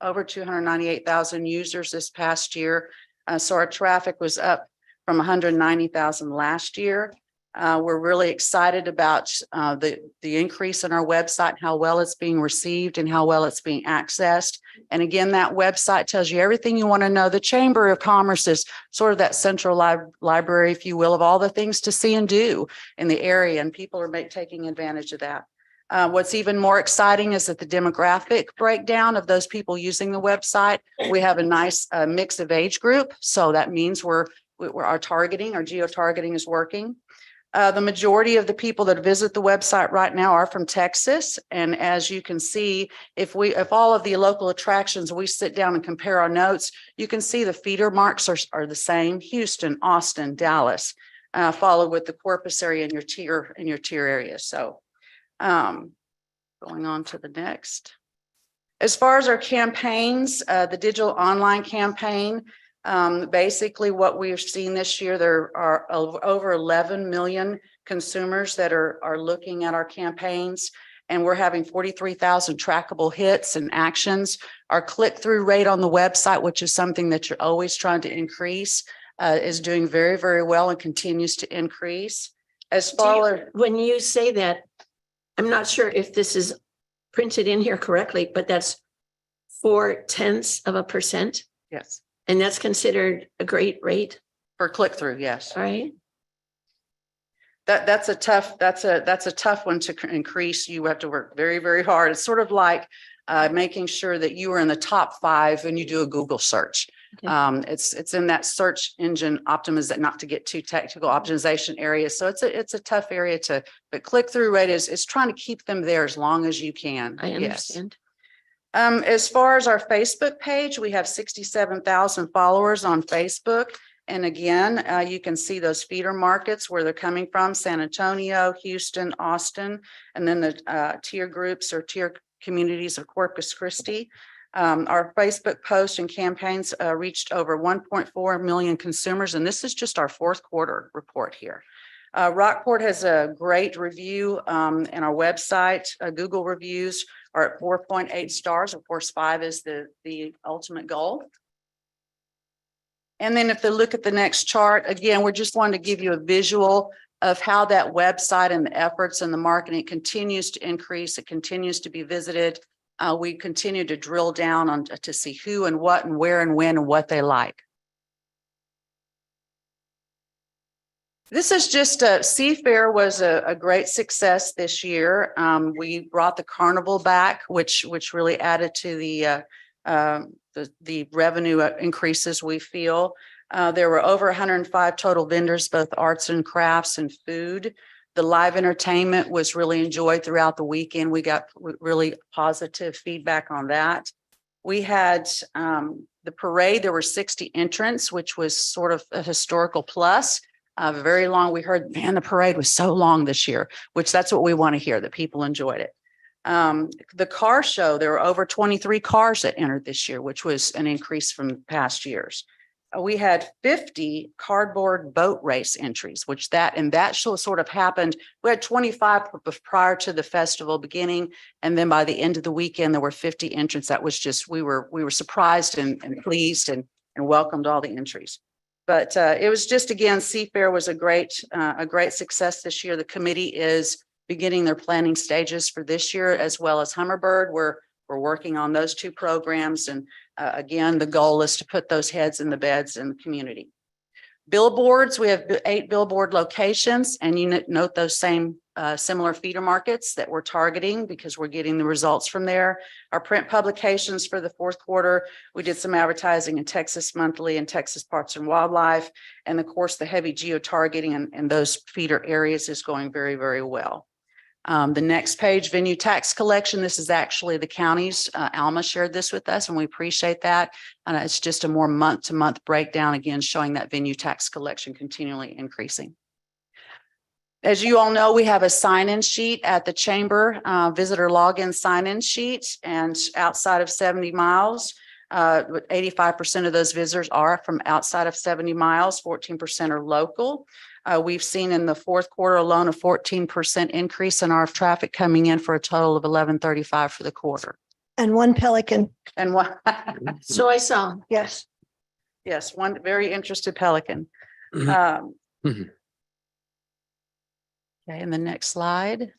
over 298,000 users this past year. So our traffic was up from 190,000 last year. We're really excited about the increase in our website, how well it's being received and how well it's being accessed. And again, that website tells you everything you want to know. The Chamber of Commerce is sort of that central library, if you will, of all the things to see and do in the area, and people are taking advantage of that. What's even more exciting is that the demographic breakdown of those people using the website, we have a nice mix of age group. So that means our targeting, our geo-targeting is working. The majority of the people that visit the website right now are from Texas. And as you can see, if all of the local attractions, we sit down and compare our notes, you can see the feeder marks are the same: Houston, Austin, Dallas, followed with the Corpus area in your tier area. So going on to the next. As far as our campaigns, the digital online campaign, basically what we've seen this year, there are over 11 million consumers that are looking at our campaigns, and we're having 43,000 trackable hits and actions. Our click-through rate on the website, which is something that you're always trying to increase, is doing very, very well and continues to increase. As far as When you say that, I'm not sure if this is printed in here correctly, but that's 0.4%. yes, And that's considered a great rate, for click-through, yes. right? That's a tough one to increase. You have to work very, very hard. It's sort of like making sure that you are in the top 5 when you do a Google search. Okay. It's in that search engine optimization, not to get too technical, optimization area. So it's a tough area but click-through rate is trying to keep them there as long as you can. I Yes. understand. As far as our Facebook page, we have 67,000 followers on Facebook. And again, you can see those feeder markets where they're coming from: San Antonio, Houston, Austin, and then the tier groups or tier communities of Corpus Christi. Our Facebook posts and campaigns reached over 1.4 million consumers, and this is just our 4th quarter report here. Rockport has a great review in our website. Google reviews are at 4.8 stars. Of course, 5 is the ultimate goal. And then if they look at the next chart, again, we're just wanting to give you a visual of how that website and the efforts and the marketing continues to increase. It continues to be visited. We continue to drill down on to see who and what and where and when and what they like. This is just Seafair was a great success this year. We brought the carnival back, which really added to the revenue increases we feel. There were over 105 total vendors, both arts and crafts and food. The live entertainment was really enjoyed throughout the weekend. We got really positive feedback on that. We had the parade. There were 60 entrants, which was sort of a historical plus. Very long. We heard, man, the parade was so long this year, which that's what we want to hear, that people enjoyed it. The car show, there were over 23 cars that entered this year, which was an increase from past years. We had 50 cardboard boat race entries, that show sort of happened. We had 25 prior to the festival beginning. And then by the end of the weekend, there were 50 entrants. That was just, we were surprised and pleased and welcomed all the entries. But it was just, again, Seafair was a great success this year. The committee is beginning their planning stages for this year, as well as Hummingbird. We're working on those 2 programs. And again, the goal is to put those heads in the beds in the community. Billboards, we have 8 billboard locations, and you note those same similar feeder markets that we're targeting because we're getting the results from there. Our print publications for the 4th quarter, we did some advertising in Texas Monthly and Texas Parks and Wildlife. And of course, the heavy geo-targeting and those feeder areas is going very, very well. The next page, venue tax collection. This is actually the county's. Alma shared this with us, and we appreciate that. And it's just a more month-to-month breakdown, again, showing that venue tax collection continually increasing. As you all know, we have a sign-in sheet at the chamber, visitor login sign-in sheet, and outside of 70 miles, 85% of those visitors are from outside of 70 miles, 14% are local. We've seen in the 4th quarter alone a 14% increase in our traffic coming in for a total of 1135 for the quarter. And 1 pelican. And one, So I saw. Yes. yes, one very interested pelican. Okay, and the next slide.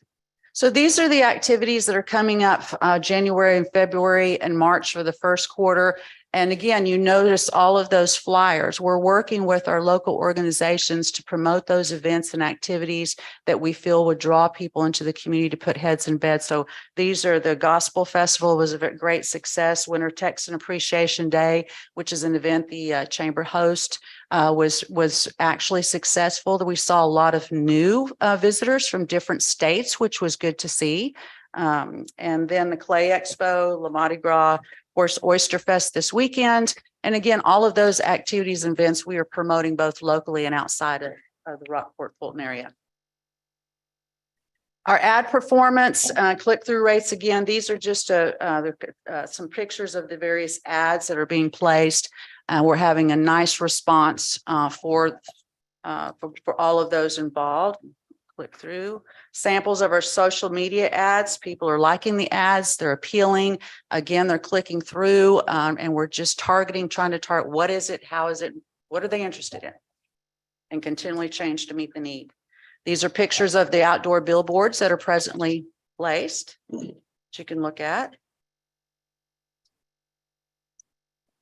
So these are the activities that are coming up January and February and March for the 1st quarter. And again, you notice all of those flyers. We're working with our local organizations to promote those events and activities that we feel would draw people into the community to put heads in bed. So these are the Gospel Festival was a great success. Winter Texan Appreciation Day, which is an event the chamber host, was actually successful. We saw a lot of new visitors from different states, which was good to see. And then the Clay Expo, Le Mardi Gras, of course, Oyster Fest this weekend. And again, all of those activities and events we are promoting both locally and outside of the Rockport Fulton area. Our ad performance, click-through rates, again, these are just some pictures of the various ads that are being placed. We're having a nice response for all of those involved. Click through samples of our social media ads. People are liking the ads. They're appealing. Again, they're clicking through and we're just trying to target what is it? How is it? What are they interested in? And continually change to meet the need. These are pictures of the outdoor billboards that are presently placed that you can look at.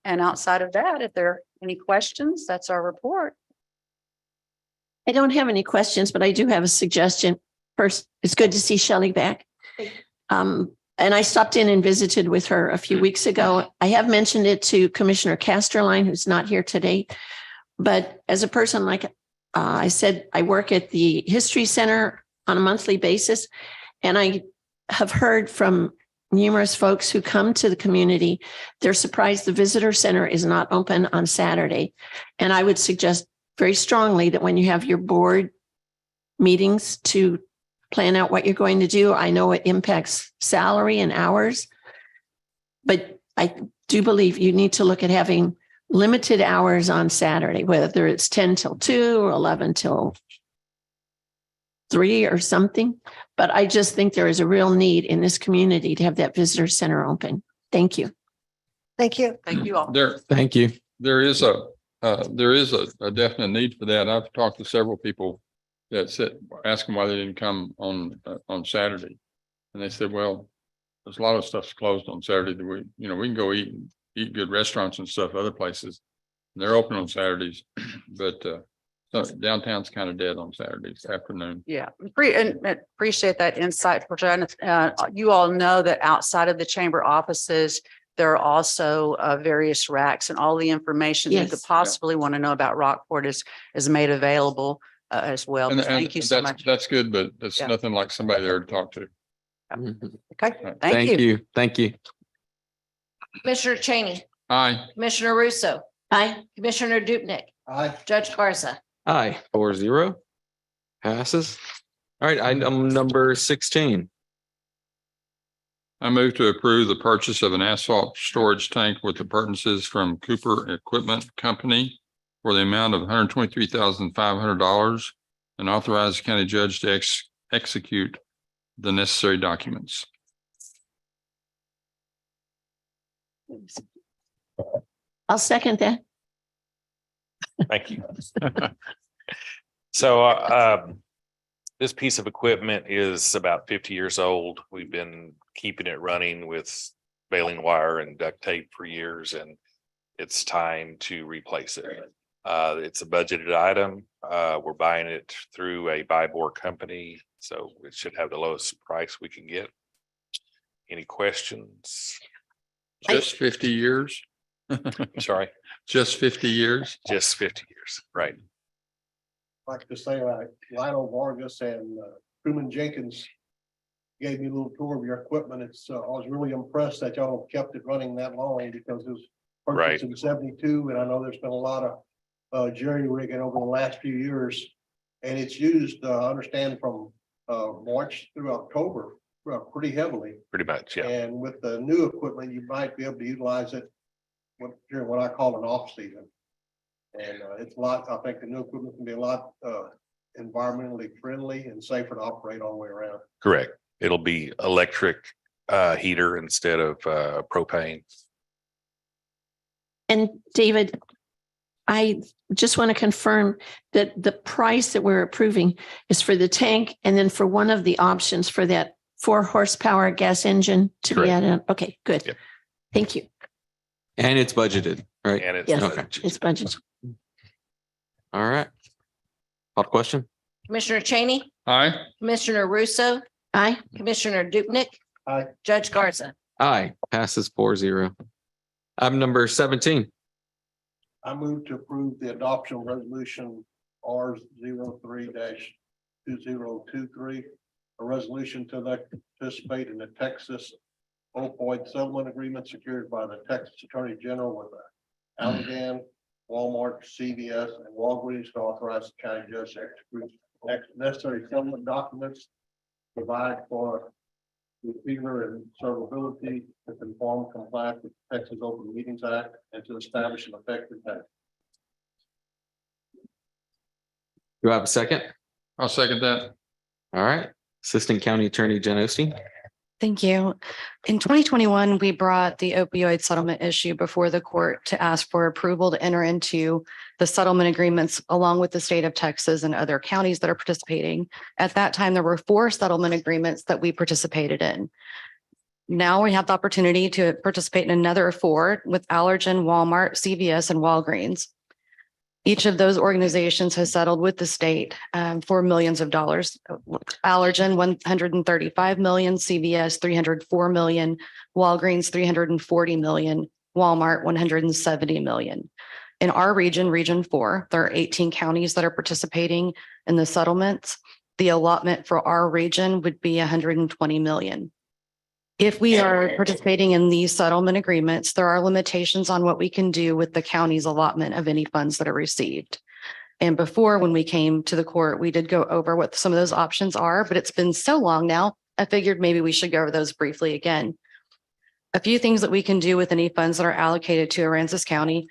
And outside of that, if there are any questions, that's our report. I don't have any questions, but I do have a suggestion. First, it's good to see Shelley back. And I stopped in and visited with her a few weeks ago. I have mentioned it to Commissioner Casterline, who's not here today. But as a person, like I said, I work at the History Center on a monthly basis. And I have heard from numerous folks who come to the community, they're surprised the visitor center is not open on Saturday. And I would suggest very strongly that when you have your board meetings to plan out what you're going to do, I know it impacts salary and hours, but I do believe you need to look at having limited hours on Saturday, whether it's 10 till 2 or 11 till 3 or something. But I just think there is a real need in this community to have that visitor center open. Thank you. Thank you. Thank you all. Thank you. There is a definite need for that. I've talked to several people that said, asking why they didn't come on Saturday. And they said, well, there's a lot of stuff's closed on Saturday that we can go eat good restaurants and stuff, other places. They're open on Saturdays, but so downtown's kind of dead on Saturdays afternoon. Yeah, appreciate that insight. You all know that outside of the chamber offices, there are also various racks and all the information you could possibly want to know about Rockport is made available as well. Thank you so much. That's good, but it's nothing like somebody there to talk to. Okay, Thank you. Thank you. Commissioner Cheney, Aye. Commissioner Russo, Aye. Commissioner Dupnick, Aye. Judge Garza. Aye. 4-0. Passes. All right, item number 16. I move to approve the purchase of an asphalt storage tank with appurtenances from Cooper Equipment Company for the amount of $123,500 and authorize the county judge to execute the necessary documents. I'll second that. Thank you. So this piece of equipment is about 50 years old. We've been keeping it running with baling wire and duct tape for years, and it's time to replace it. It's a budgeted item. We're buying it through a buy board company, so it should have the lowest price we can get. Any questions? Just 50 years? Sorry. Just 50 years? Just 50 years, right. Like to say, Lionel Vargas and Truman Jenkins gave me a little tour of your equipment. I was really impressed that y'all kept it running that long because it was purchased in 72. And I know there's been a lot of jerry rigging over the last few years. And it's used, I understand, from March through October pretty heavily. Pretty much, yeah. And with the new equipment, you might be able to utilize it during what I call an off season. And it's a lot, I think the new equipment can be a lot environmentally friendly and safer to operate all the way around. Correct. It'll be electric heater instead of propane. And David, I just want to confirm that the price that we're approving is for the tank and then for one of the options for that 4 horsepower gas engine to be added. Okay, good. Yep. Thank you. And it's budgeted, right? And it's. Yes, Okay. it's budget. All right. Call the question? Commissioner Cheney, Aye. Commissioner Russo, Aye. Commissioner Dupnick. Aye. Judge Garza. Aye, passes 4-0. Item number 17. I move to approve the adoption of resolution R 03-2023. A resolution to participate in the Texas opioid settlement agreement secured by the Texas Attorney General with Allergan, Walmart, CVS, and Walgreens to authorize the county judge to execute necessary settlement documents, provide for receiver and servability to conform compliance with the Texas Open Meetings Act and to establish an effective date. Do I have a second? I'll second that. All right. Assistant County Attorney Jen Osteen. Thank you. In 2021, we brought the opioid settlement issue before the court to ask for approval to enter into the settlement agreements along with the state of Texas and other counties that are participating. At that time, there were 4 settlement agreements that we participated in. Now we have the opportunity to participate in another 4 with Allergan, Walmart, CVS, and Walgreens. Each of those organizations has settled with the state for millions of dollars. Allergan, 135 million, CVS, 304 million, Walgreens, 340 million, Walmart, 170 million. In our region, Region 4, there are 18 counties that are participating in the settlements. The allotment for our region would be 120 million. If we are participating in these settlement agreements, there are limitations on what we can do with the county's allotment of any funds that are received. And before, when we came to the court, we did go over what some of those options are, but it's been so long now, I figured maybe we should go over those briefly again. A few things that we can do with any funds that are allocated to Aransas County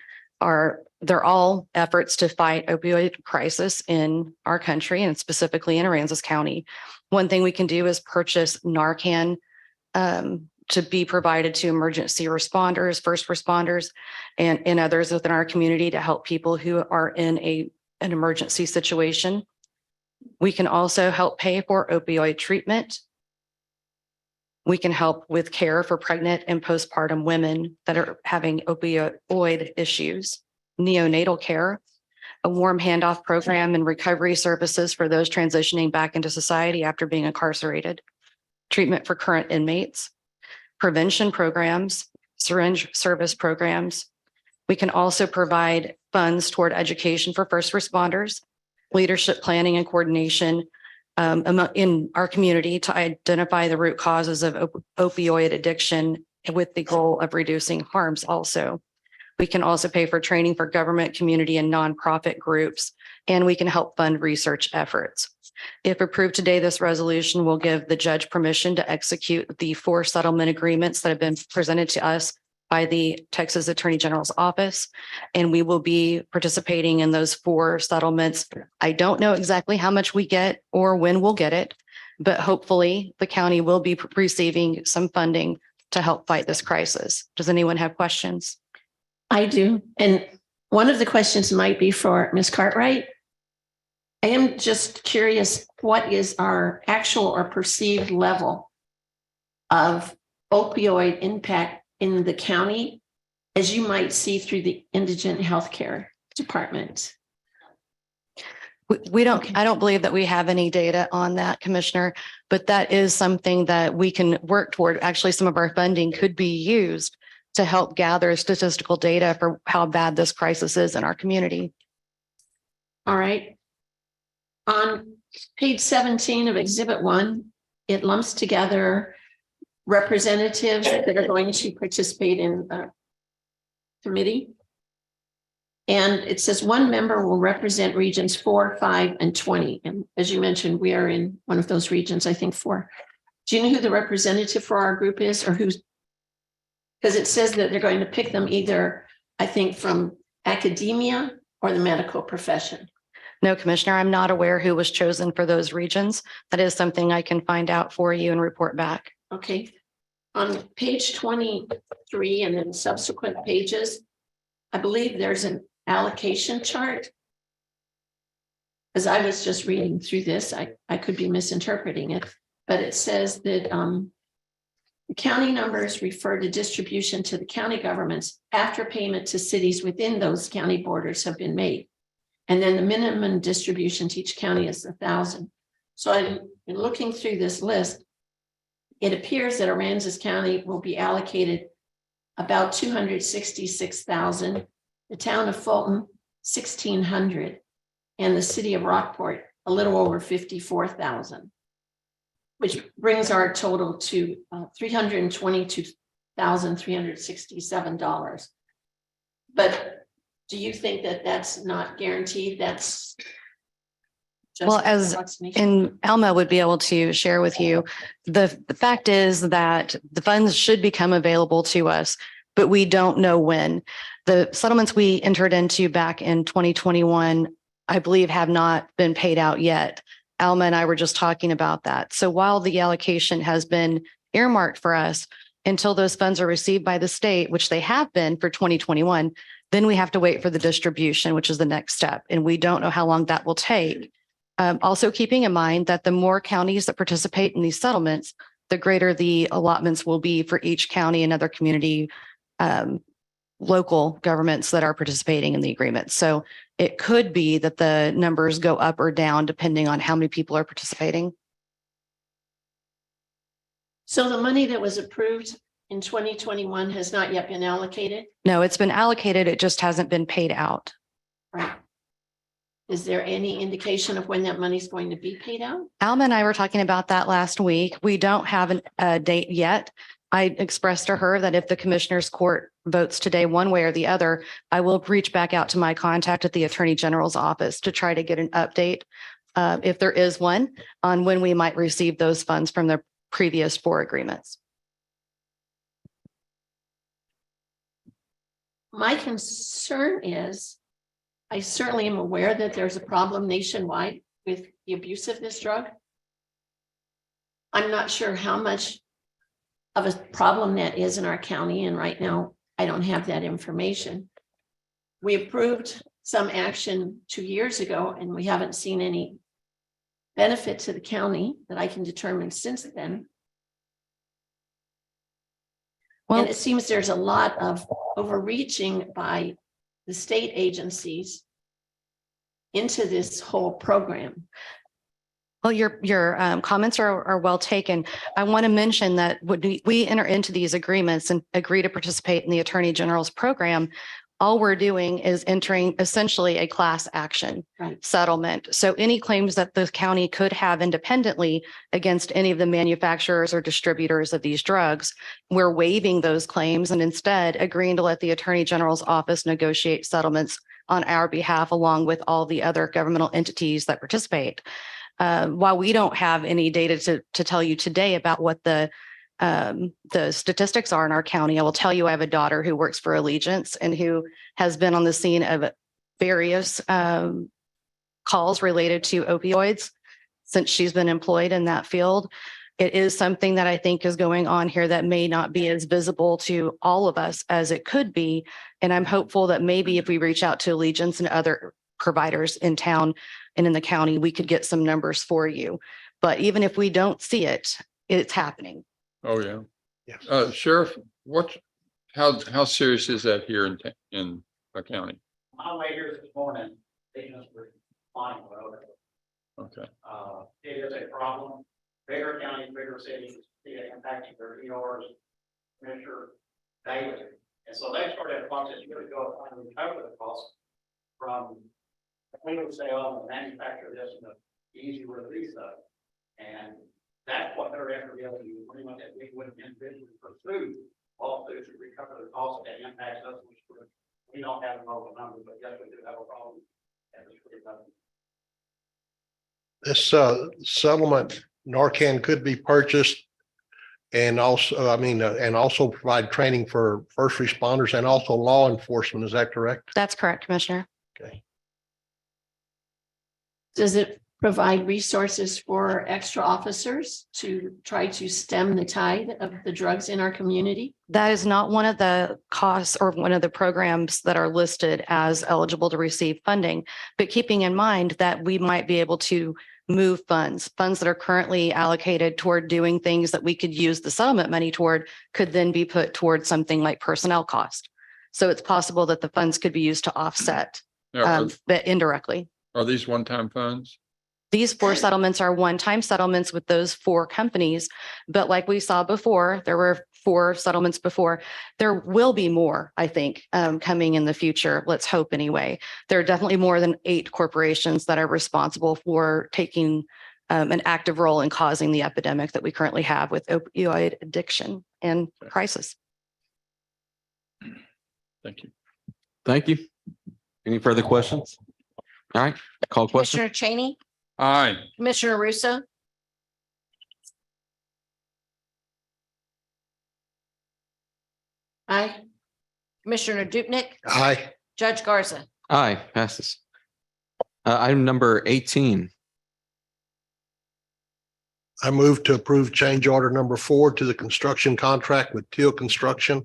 they're all efforts to fight opioid crisis in our country and specifically in Aransas County. One thing we can do is purchase Narcan to be provided to emergency responders, first responders, and others within our community to help people who are in an emergency situation. We can also help pay for opioid treatment. We can help with care for pregnant and postpartum women that are having opioid issues, neonatal care, a warm handoff program and recovery services for those transitioning back into society after being incarcerated, treatment for current inmates, prevention programs, syringe service programs. We can also provide funds toward education for first responders, leadership planning and coordination in our community to identify the root causes of opioid addiction with the goal of reducing harms also. We can also pay for training for government, community, and nonprofit groups, and we can help fund research efforts. If approved today, this resolution will give the judge permission to execute the 4 settlement agreements that have been presented to us by the Texas Attorney General's office, and we will be participating in those 4 settlements. I don't know exactly how much we get or when we'll get it, but hopefully the county will be receiving some funding to help fight this crisis. Does anyone have questions? I do. And one of the questions might be for Ms. Cartwright. I am just curious, what is our actual or perceived level of opioid impact in the county, as you might see through the indigent healthcare department? I don't believe that we have any data on that, Commissioner, but that is something that we can work toward. Actually, some of our funding could be used to help gather statistical data for how bad this crisis is in our community. All right. On page 17 of Exhibit 1, it lumps together representatives that are going to participate in the committee. And it says 1 member will represent regions 4, 5, and 20. And as you mentioned, we are in one of those regions, I think 4. Do you know who the representative for our group is, or who's? Because it says that they're going to pick them either, I think, from academia or the medical profession. No, Commissioner, I'm not aware who was chosen for those regions. That is something I can find out for you and report back. Okay. On page 23 and then subsequent pages, I believe there's an allocation chart. As I was just reading through this, I could be misinterpreting it, but it says that The county numbers refer to distribution to the county governments after payment to cities within those county borders have been made. And then the minimum distribution to each county is 1,000. So I'm looking through this list. It appears that Aransas County will be allocated about 266,000, the town of Fulton, 1,600, and the city of Rockport, a little over 54,000, which brings our total to $322,367. But do you think that that's not guaranteed? That's just Well, an as approximation? and Alma would be able to share with you, the fact is that the funds should become available to us, but we don't know when. The settlements we entered into back in 2021, I believe, have not been paid out yet. Alma and I were just talking about that. So while the allocation has been earmarked for us, until those funds are received by the state, which they have been for 2021, then we have to wait for the distribution, which is the next step. And we don't know how long that will take. Also keeping in mind that the more counties that participate in these settlements, the greater the allotments will be for each county and other community local governments that are participating in the agreement. So it could be that the numbers go up or down depending on how many people are participating. So the money that was approved in 2021 has not yet been allocated, No, it's been allocated. It just hasn't been paid out. right? Is there any indication of when that money is going to be paid out? Alma and I were talking about that last week. We don't have a date yet. I expressed to her that if the Commissioners Court votes today one way or the other, I will reach back out to my contact at the Attorney General's office to try to get an update, if there is one, on when we might receive those funds from the previous 4 agreements. My concern is, I certainly am aware that there's a problem nationwide with the abuse of this drug. I'm not sure how much of a problem that is in our county, and right now I don't have that information. We approved some action 2 years ago, and we haven't seen any benefit to the county that I can determine since then. And it seems there's a lot of overreaching by the state agencies into this whole program. Well, your comments are well taken. I want to mention that when we enter into these agreements and agree to participate in the Attorney General's program, all we're doing is entering essentially a class action settlement. So any claims that the county could have independently against any of the manufacturers or distributors of these drugs, we're waiving those claims and instead agreeing to let the Attorney General's office negotiate settlements on our behalf, along with all the other governmental entities that participate. While we don't have any data to tell you today about what the statistics are in our county, I will tell you I have a daughter who works for Allegiance and who has been on the scene of various calls related to opioids since she's been employed in that field. It is something that I think is going on here that may not be as visible to all of us as it could be. And I'm hopeful that maybe if we reach out to Allegiance and other providers in town and in the county, we could get some numbers for you. But even if we don't see it, it's happening. Oh, yeah. Yes. Sheriff, how serious is that here in the county? My way here this morning, they just were fine. Okay. It is a problem. Bigger counties, bigger cities, impacting their ERs, measure daily. And so they started a process, you really go and recover the cost from the cleanup sale, the manufacturer this and the easy release of. And that's what they're after the other, pretty much that we wouldn't individually pursue lawsuits to recover the cost that impacts us, which we don't have a local number, but yes, we do have a problem. And it's pretty tough. This settlement, Narcan could be purchased and also, and also provide training for first responders and also law enforcement. Is that correct? That's correct, Commissioner. Okay. Does it provide resources for extra officers to try to stem the tide of the drugs in our community? That is not one of the costs or one of the programs that are listed as eligible to receive funding, but keeping in mind that we might be able to move funds that are currently allocated toward doing things that we could use the settlement money toward could then be put towards something like personnel cost. So it's possible that the funds could be used to offset that indirectly. Are these one-time funds? These 4 settlements are one-time settlements with those 4 companies. But like we saw before, there were 4 settlements before. There will be more, I think, coming in the future. Let's hope anyway. There are definitely more than 8 corporations that are responsible for taking an active role in causing the epidemic that we currently have with opioid addiction and crisis. Thank you. Thank you. Any further questions? All right, call question. Commissioner Cheney, Aye. Commissioner Russo, Aye. Commissioner Dupnick, Aye. Judge Garza. Aye, passes. Item number 18. I move to approve change order number 4 to the construction contract with Teal Construction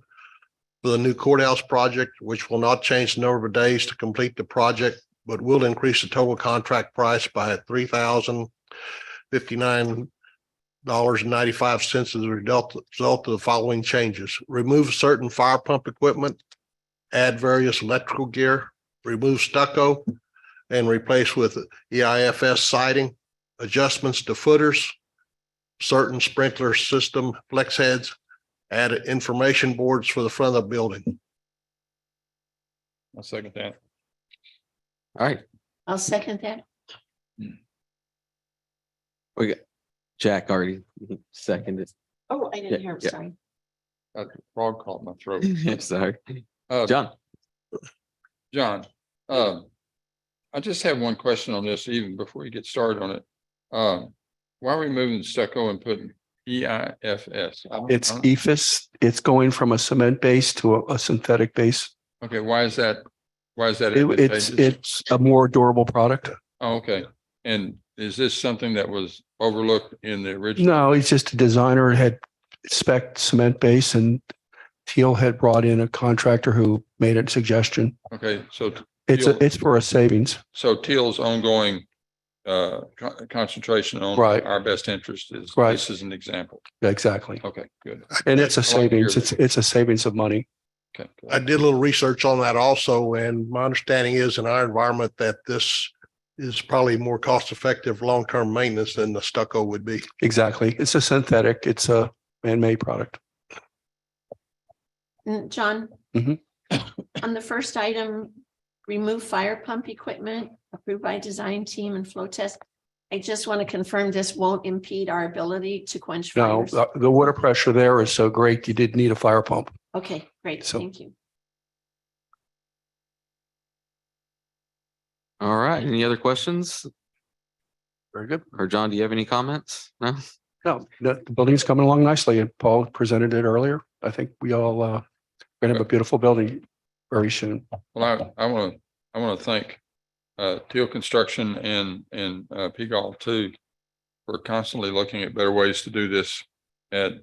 for the new courthouse project, which will not change the number of days to complete the project, but will increase the total contract price by $3,059.95 as a result of the following changes. Remove certain fire pump equipment, add various electrical gear, remove stucco, and replace with EIFS siding, adjustments to footers, certain sprinkler system flex heads, add information boards for the front of the building. I'll second that. All right, I'll second that. we got Jack already seconded. Oh, I didn't hear, I'm Yeah. sorry. Frog caught my throat. Sorry. Uh, John. John, I just have one question on this, even before you get started on it. Why are we moving stucco and putting EIFS? It's EFS. It's going from a cement base to a synthetic base. Okay, why is that? Why is that? It's advantageous? a more durable product. Oh, okay. And is this something that was overlooked in the original? No, he's just a designer, had spec cement base, and Teal had brought in a contractor who made a suggestion. Okay, so It's for a savings. so Teal's ongoing concentration on Right. our best interest is, Right. this is an example. Exactly. Okay, good. And it's a I like to hear savings. that. It's a savings of money. Okay. good. I did a little research on that also, and my understanding is in our environment that this is probably more cost effective long-term maintenance than the stucco would be. Exactly. It's a synthetic. It's a man-made product. John? Mhm. On the first item, remove fire pump equipment approved by design team and flow test. I just want to confirm this won't impede our ability to quench No, fires. the water pressure there is so great. You didn't need a fire pump. Okay, great. So- Thank you. All right, any other questions? Very good. Or John, do you have any comments? No? No, the building's coming along nicely, and Paul presented it earlier. I think we all gonna have a beautiful building very soon. Well, I want to thank Teal Construction and Peagle too for constantly looking at better ways to do this at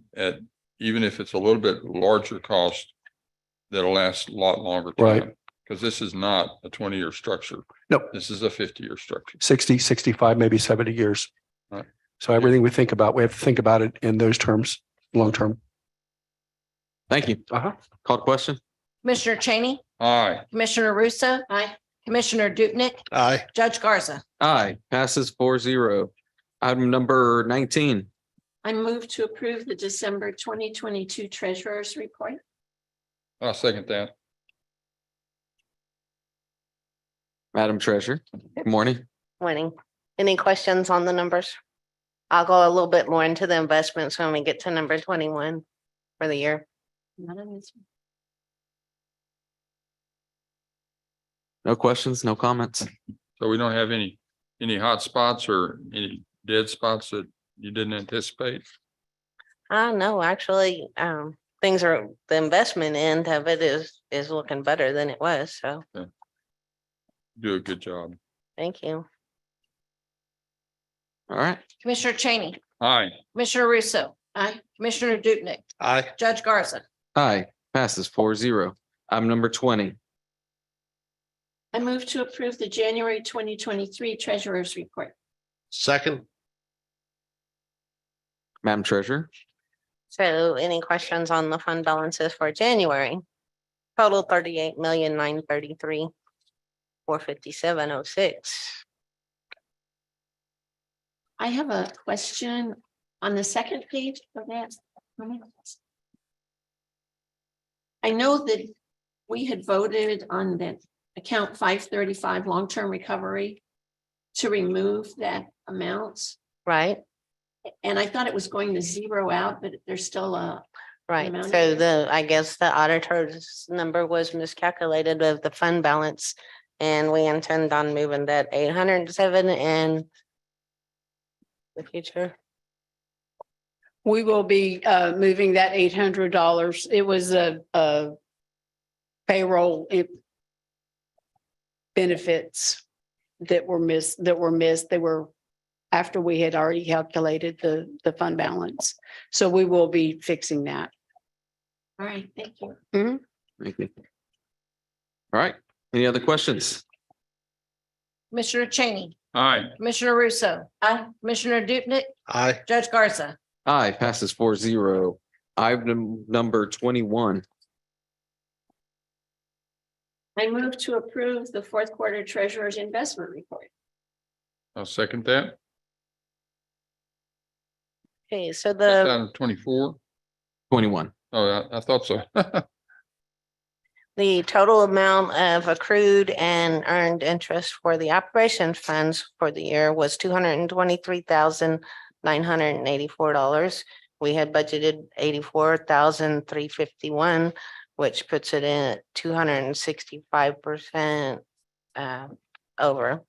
even if it's a little bit larger cost that'll last a lot longer time. Right. Because this is not a 20-year structure. Nope. This is a 50-year structure. 60, 65, maybe 70 years. Right. So everything we think about, we have to think about it in those terms, long-term. Thank you. Called question? Commissioner Cheney, Aye. Commissioner Russo. Aye. Commissioner Dupnick, Aye. Judge Garza. Aye, passes 4-0. Item number 19. I move to approve the December 2022 treasurer's report. I'll second that. Madam Treasurer, good morning. Morning. Any questions on the numbers? I'll go a little bit more into the investments when we get to number 21 for the year. None of this. No questions, no comments. So we don't have any hot spots or any dead spots that you didn't anticipate? No, actually, things are, the investment end of it is looking better than it was. So Do a good job. thank you. All right. Commissioner Cheney, Aye. Commissioner Russo. Aye. Commissioner Dupnick, Aye. Judge Garza. Aye, passes 4-0. Item number 20. I move to approve the January 2023 treasurer's report. Second. Madam Treasurer. So any questions on the fund balances for January? Total 38,933,457.06. I have a question on the second page of that. I know that we had voted on that account 535 long-term recovery to remove that amount. Right, And I thought it was going to zero out, but there's still a. right. amount So in there. I guess the auditor's number was miscalculated of the fund balance. And we intend on moving that 807 in the future. We will be moving that $800. It was a payroll benefits that were missed. They were after we had already calculated the fund balance. So we will be fixing that. All right, thank you. Thank you. All right. Any other questions? Commissioner Cheney, Aye. Commissioner Russo. Aye. Commissioner Dupnick, Aye. Judge Garza. Aye, passes 4-0. Item number 21. I move to approve the fourth quarter treasurer's investment report. I'll second that. Okay, so That's the down to 24. 21. Oh, I thought so. The total amount of accrued and earned interest for the operation funds for the year was $223,984. We had budgeted $84,351, which puts it in at 265% over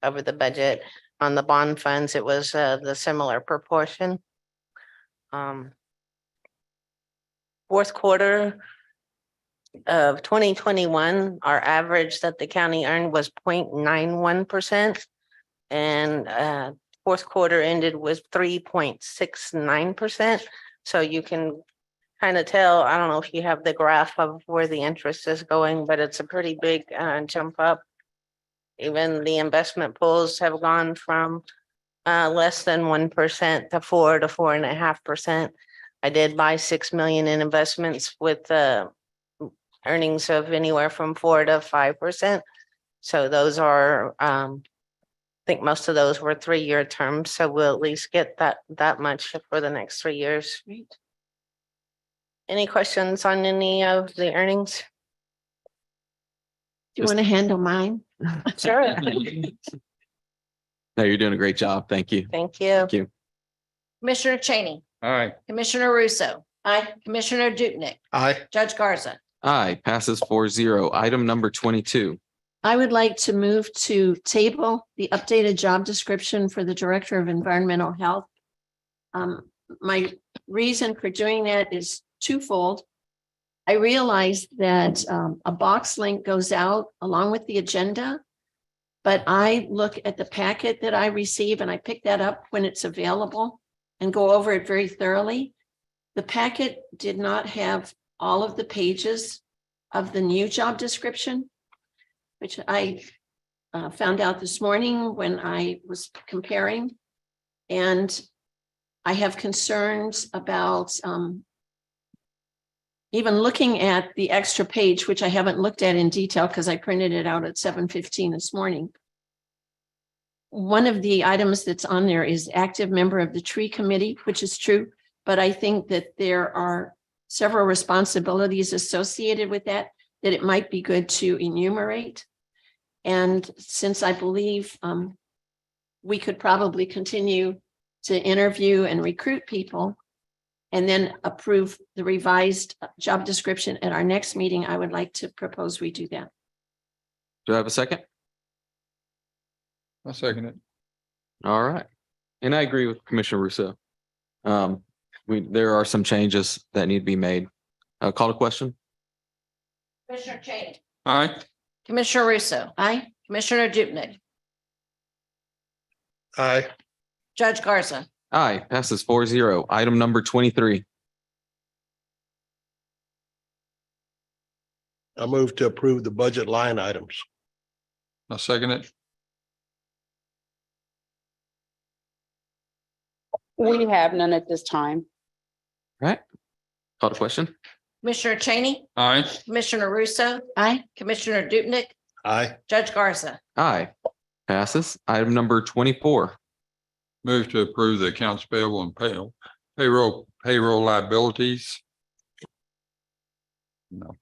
the budget. On the bond funds, it was the similar proportion. Fourth quarter of 2021, our average that the county earned was 0.91%. And fourth quarter ended with 3.69%. So you can kind of tell, I don't know if you have the graph of where the interest is going, but it's a pretty big jump up. Even the investment pools have gone from less than 1% to 4 to 4.5%. I did buy 6 million in investments with earnings of anywhere from 4 to 5%. So those are, I think most of those were 3-year terms. So we'll at least get that much for the next 3 years. Any questions on any of the earnings? Do you want to handle mine? Sure. No, you're doing a great job. Thank you. Thank you. Thank you. Commissioner Cheney, Aye. Commissioner Russo. Aye. Commissioner Dupnick, Aye. Judge Garza. Aye, passes 4-0. Item number 22. I would like to move to table the updated job description for the Director of Environmental Health. My reason for doing that is twofold. I realize that a box link goes out along with the agenda, but I look at the packet that I receive and I pick that up when it's available and go over it very thoroughly. The packet did not have all of the pages of the new job description, which I found out this morning when I was comparing. And I have concerns about even looking at the extra page, which I haven't looked at in detail because I printed it out at 7:15 this morning. One of the items that's on there is active member of the tree committee, which is true, but I think that there are several responsibilities associated with that it might be good to enumerate. And since I believe we could probably continue to interview and recruit people and then approve the revised job description at our next meeting, I would like to propose we do that. Do I have a second? I'll second it. All right. And I agree with Commissioner Russo. There are some changes that need to be made. Call to question? Commissioner Cheney, Aye. Commissioner Russo. Aye. Commissioner Dupnick, Aye. Judge Garza. Aye, passes 4-0. Item number 23. I move to approve the budget line items. I'll second it. We have none at this time. Right. Call to question. Commissioner Cheney, Aye. Commissioner Russo. Aye. Commissioner Dupnick, Aye. Judge Garza. Aye. Passes. Item number 24. Move to approve the accounts payable and payroll liabilities. No.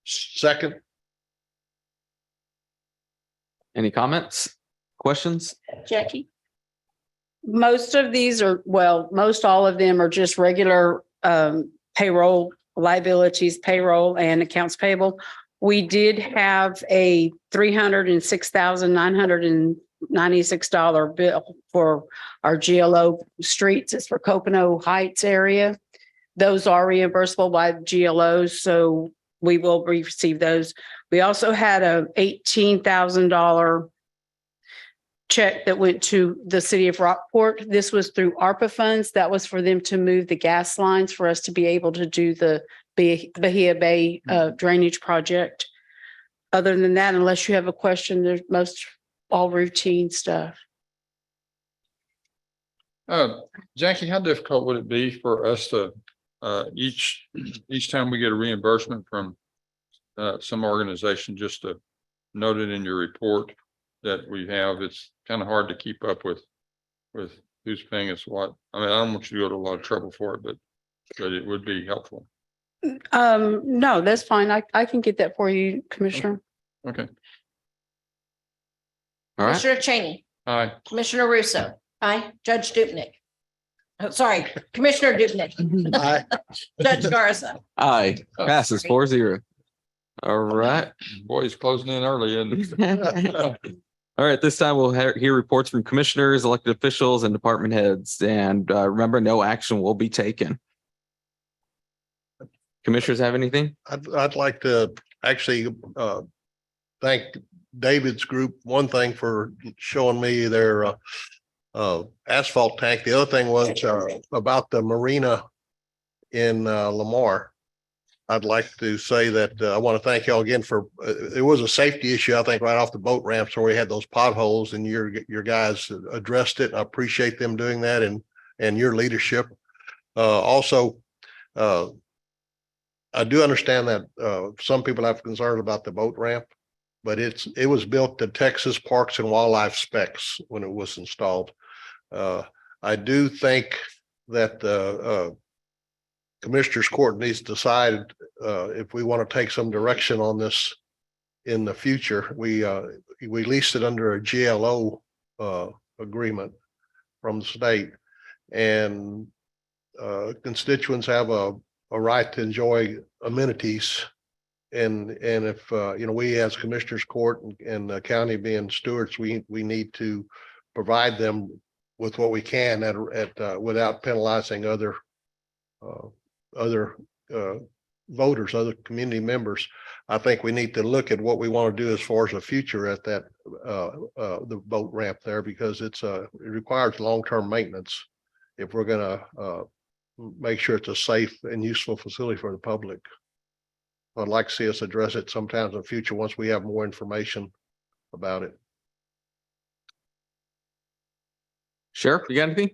Second. Any comments, questions? Jackie? Most of these are, well, most all of them are just regular payroll liabilities, payroll and accounts payable. We did have a $306,996 bill for our GLO streets. It's for Copano Heights area. Those are reimbursable by GLOs, so we will receive those. We also had a $18,000 check that went to the city of Rockport. This was through ARPA funds. That was for them to move the gas lines for us to be able to do the Bahia Bay drainage project. Other than that, unless you have a question, there's most all routine stuff. Jackie, how difficult would it be for us to, each time we get a reimbursement from some organization, just to note it in your report that we have? It's kind of hard to keep up with who's paying us what. I mean, I don't want you to go to a lot of trouble for it, but it would be helpful. No, that's fine. I can get that for you, Commissioner. Okay. All right. Commissioner Cheney, Aye. Commissioner Russo. Aye. Judge Dupnick. Oh, sorry, Commissioner Dupnick. Aye. Judge Garza. Aye. Passes 4-0. All right. Boys closing in early and All right. This time we'll hear reports from commissioners, elected officials, and department heads. And remember, no action will be taken. Commissioners have anything? I'd like to actually thank David's group, one thing for showing me their asphalt tank. The other thing was about the marina in Lamar. I'd like to say that I want to thank y'all again for, it was a safety issue, I think, right off the boat ramps where we had those potholes, and your guys addressed it. I appreciate them doing that and your leadership. Also, I do understand that some people have concerns about the boat ramp, but it was built to Texas Parks and Wildlife specs when it was installed. I do think that the Commissioners Court needs to decide if we want to take some direction on this in the future. We leased it under a GLO agreement from the state, and constituents have a right to enjoy amenities. And if we as Commissioners Court and the county being stewards, we need to provide them with what we can at without penalizing other voters, other community members. I think we need to look at what we want to do as far as the future at that the boat ramp there, because it requires long-term maintenance if we're going to make sure it's a safe and useful facility for the public. I'd like to see us address it sometimes in the future once we have more information about it. Sheriff, you got anything?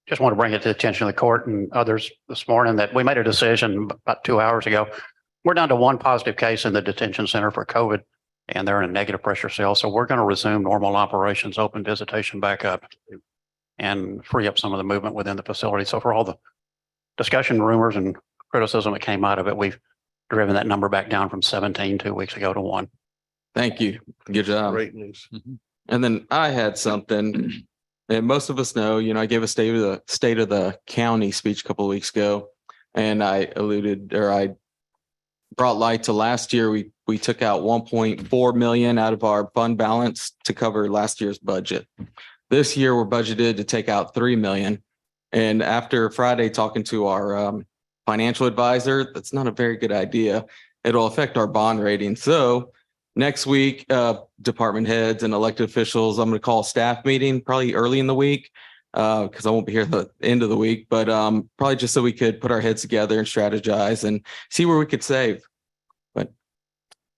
Just want to bring it to the attention of the court and others this morning that we made a decision about 2 hours ago. We're down to one positive case in the detention center for COVID, and they're in a negative pressure cell. So we're going to resume normal operations, open visitation back up, and free up some of the movement within the facility. So for all the discussion, rumors, and criticism that came out of it, we've driven that number back down from 17 2 weeks ago to 1. Thank you. Good job. Great news. And then I had something, and most of us know, I gave a state of the county speech a couple of weeks ago, and I brought light to last year. We took out 1.4 million out of our fund balance to cover last year's budget. This year we're budgeted to take out 3 million. And after Friday talking to our financial advisor, that's not a very good idea. It'll affect our bond rating. So next week, department heads and elected officials, I'm going to call a staff meeting probably early in the week because I won't be here at the end of the week, but probably just so we could put our heads together and strategize and see where we could save. But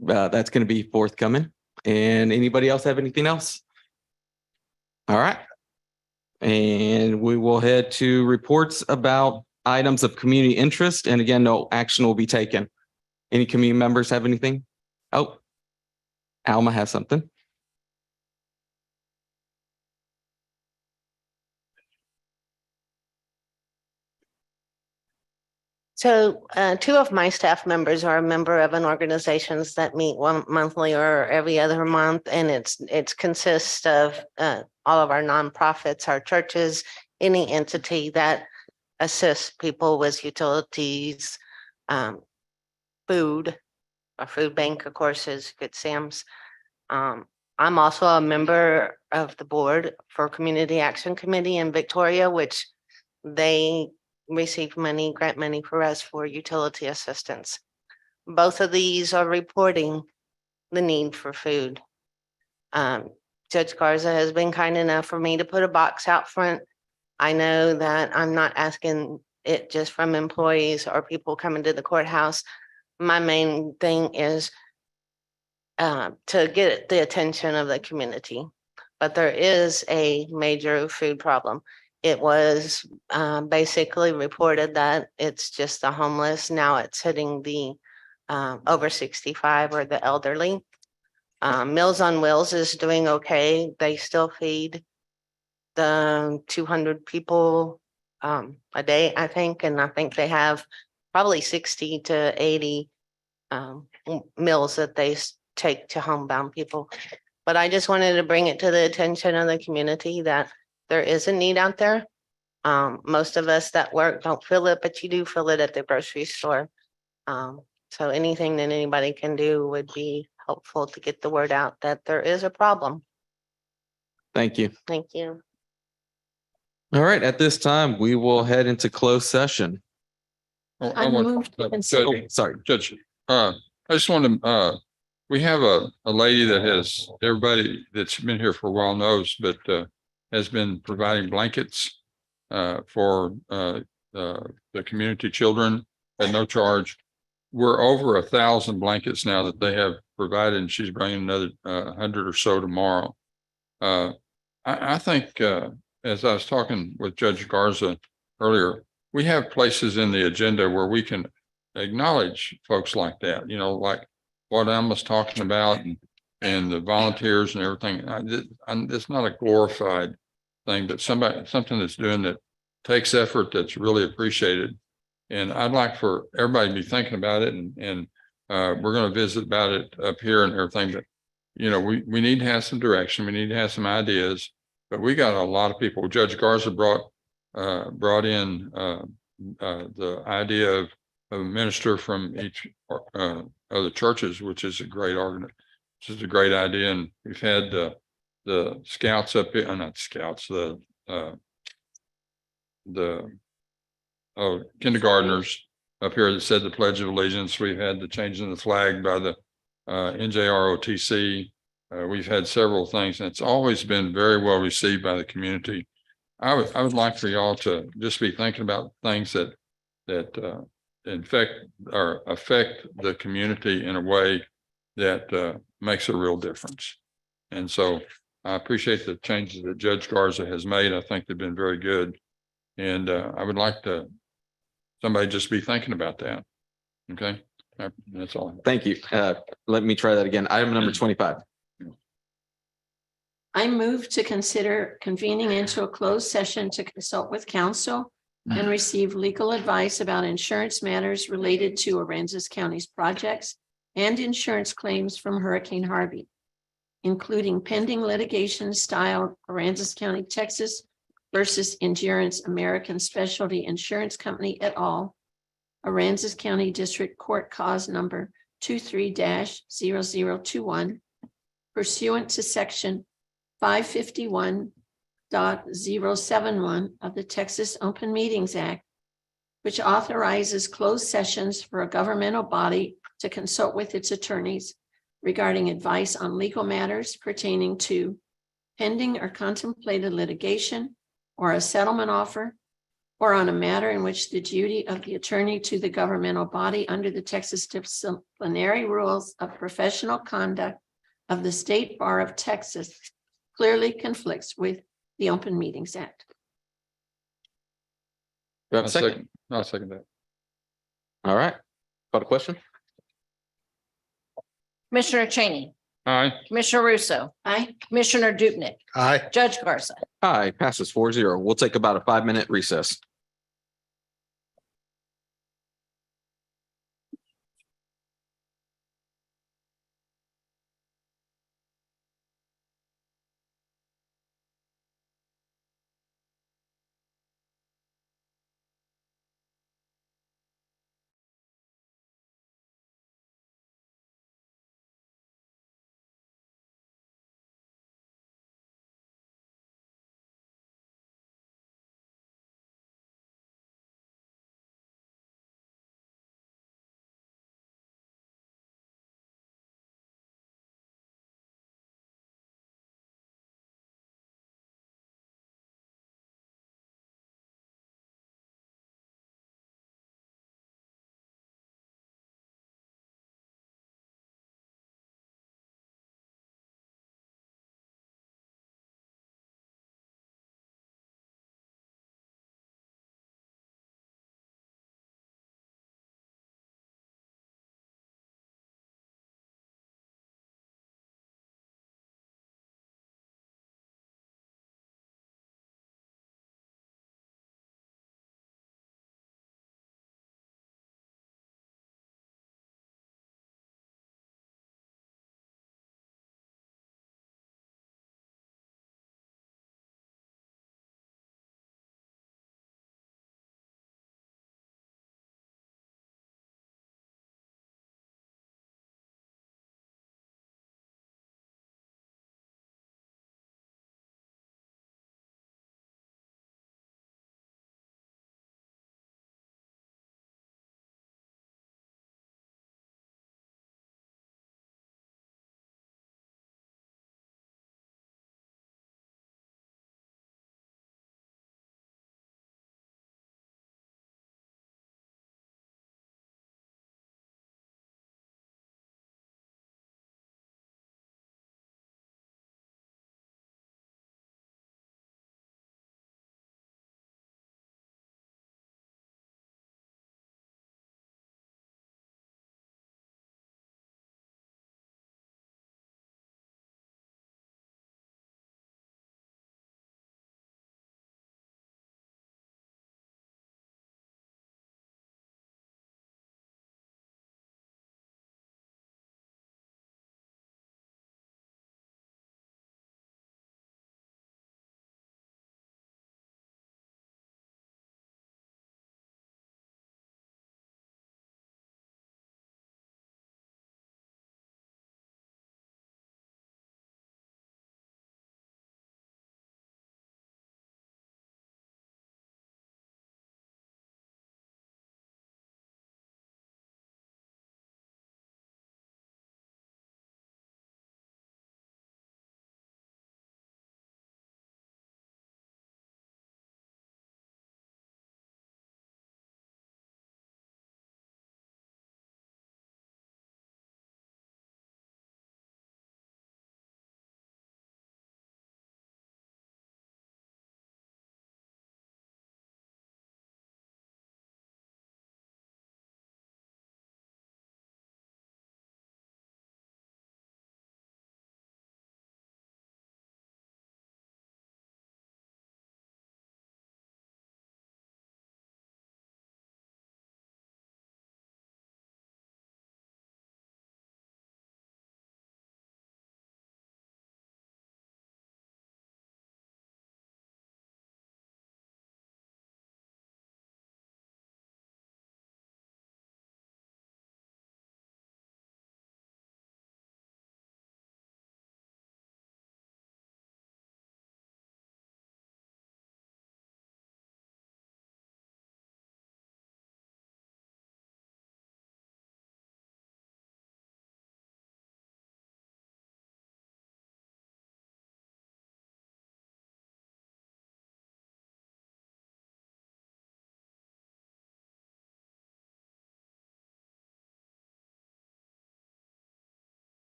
that's going to be forthcoming. And anybody else have anything else? All right. And we will head to reports about items of community interest. And again, no action will be taken. Any community members have anything? Oh, Alma has something. So two of my staff members are a member of an organizations that meet one monthly or every other month. And it's consists of all of our nonprofits, our churches, any entity that assists people with utilities, food. Our food bank, of course, is Good Sam's. I'm also a member of the board for Community Action Committee in Victoria, which they receive money, grant money for us for utility assistance. Both of these are reporting the need for food. Judge Garza has been kind enough for me to put a box out front. I know that I'm not asking it just from employees or people coming to the courthouse. My main thing is to get the attention of the community, but there is a major food problem. It was basically reported that it's just the homeless. Now it's hitting the over 65 or the elderly. Meals on Wheels is doing okay. They still feed the 200 people a day, I think. And I think they have probably 60 to 80 meals that they take to homebound people. But I just wanted to bring it to the attention of the community that there is a need out there. Most of us that work don't feel it, but you do feel it at the grocery store. So anything that anybody can do would be helpful to get the word out that there is a problem. Thank you. Thank you. All right. At this time, we will head into closed session. I moved to consider- Sorry, Judge, I just want to, we have a lady that has, everybody that's been here for a while knows, but has been providing blankets for the community children at no charge. We're over 1,000 blankets now that they have provided, and she's bringing another 100 or so tomorrow. I think, as I was talking with Judge Garza earlier, we have places in the agenda where we can acknowledge folks like that, you know, like what Emma's talking about and the volunteers and everything. It's not a glorified thing, but something that's doing that takes effort that's really appreciated. And I'd like for everybody to be thinking about it, and we're going to visit about it up here and everything. But, you know, we need to have some direction. We need to have some ideas, but we got a lot of people. Judge Garza brought in the idea of a minister from each of the churches, which is a great idea. And we've had the scouts up here, not scouts, the kindergartners up here that said the Pledge of Allegiance. We've had the changing of the flag by the NJROTC. We've had several things, and it's always been very well received by the community. I would like for y'all to just be thinking about things that in fact or affect the community in a way that makes a real difference. And so I appreciate the changes that Judge Garza has made. I think they've been very good. And I would like somebody just be thinking about that. Okay, that's all. Thank you. Let me try that again. Item number 25. I move to consider convening into a closed session to consult with counsel and receive legal advice about insurance matters related to Aransas County's projects and insurance claims from Hurricane Harvey, including pending litigation style Aransas County, Texas versus Endurance American Specialty Insurance Company et al., Aransas County District Court cause number 23-0021, pursuant to section 551.071 of the Texas Open Meetings Act, which authorizes closed sessions for a governmental body to consult with its attorneys regarding advice on legal matters pertaining to pending or contemplated litigation or a settlement offer, or on a matter in which the duty of the attorney to the governmental body under the Texas disciplinary rules of professional conduct of the State Bar of Texas clearly conflicts with the Open Meetings Act. Do I have a second? I'll second that. All right. Got a question? Commissioner Cheney, Aye. Commissioner Russo, Aye. Commissioner Dupnick, Aye. Judge Garza. Aye, passes 4-0. We'll take about a 5-minute recess.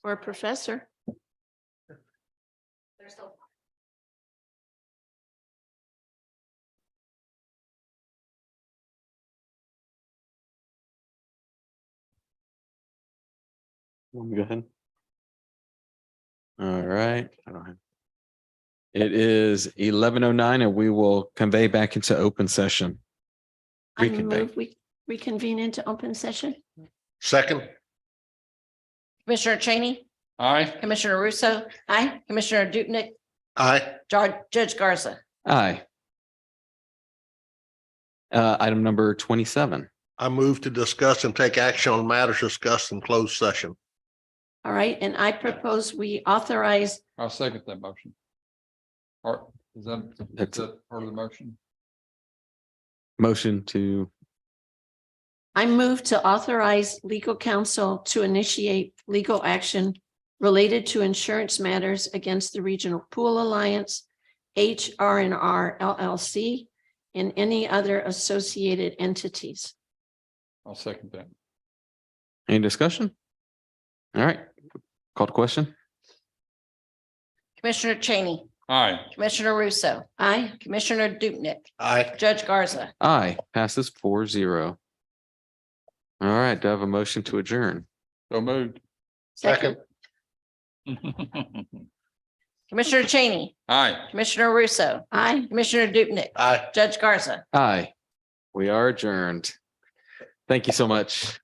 For a professor. Go ahead. All right. I don't have. It is 11:09 and we will convey back into open session. I Reconvene. move we reconvene into open session. Second. Commissioner Cheney, Aye. Commissioner Russo. Aye. Commissioner Dupnick, Aye. Judge Garza. Aye. Item number 27. I move to discuss and take action on matters discussed in closed session. All right, and I propose we authorize, I'll second that motion. Or is That's- that part of the motion? Motion to, I move to authorize legal counsel to initiate legal action related to insurance matters against the Regional Pool Alliance, HRNR LLC, and any other associated entities. I'll second that. any discussion? All right. Call to question. Commissioner Cheney, Aye. Commissioner Russo. Aye. Commissioner Dupnick, Aye. Judge Garza. Aye. Passes 4-0. All right. Do I have a motion to adjourn? So moved. Second. Commissioner Cheney, Aye. Commissioner Russo, Aye. Commissioner Dupnick, Aye. Judge Garza. Aye. We are adjourned. Thank you so much.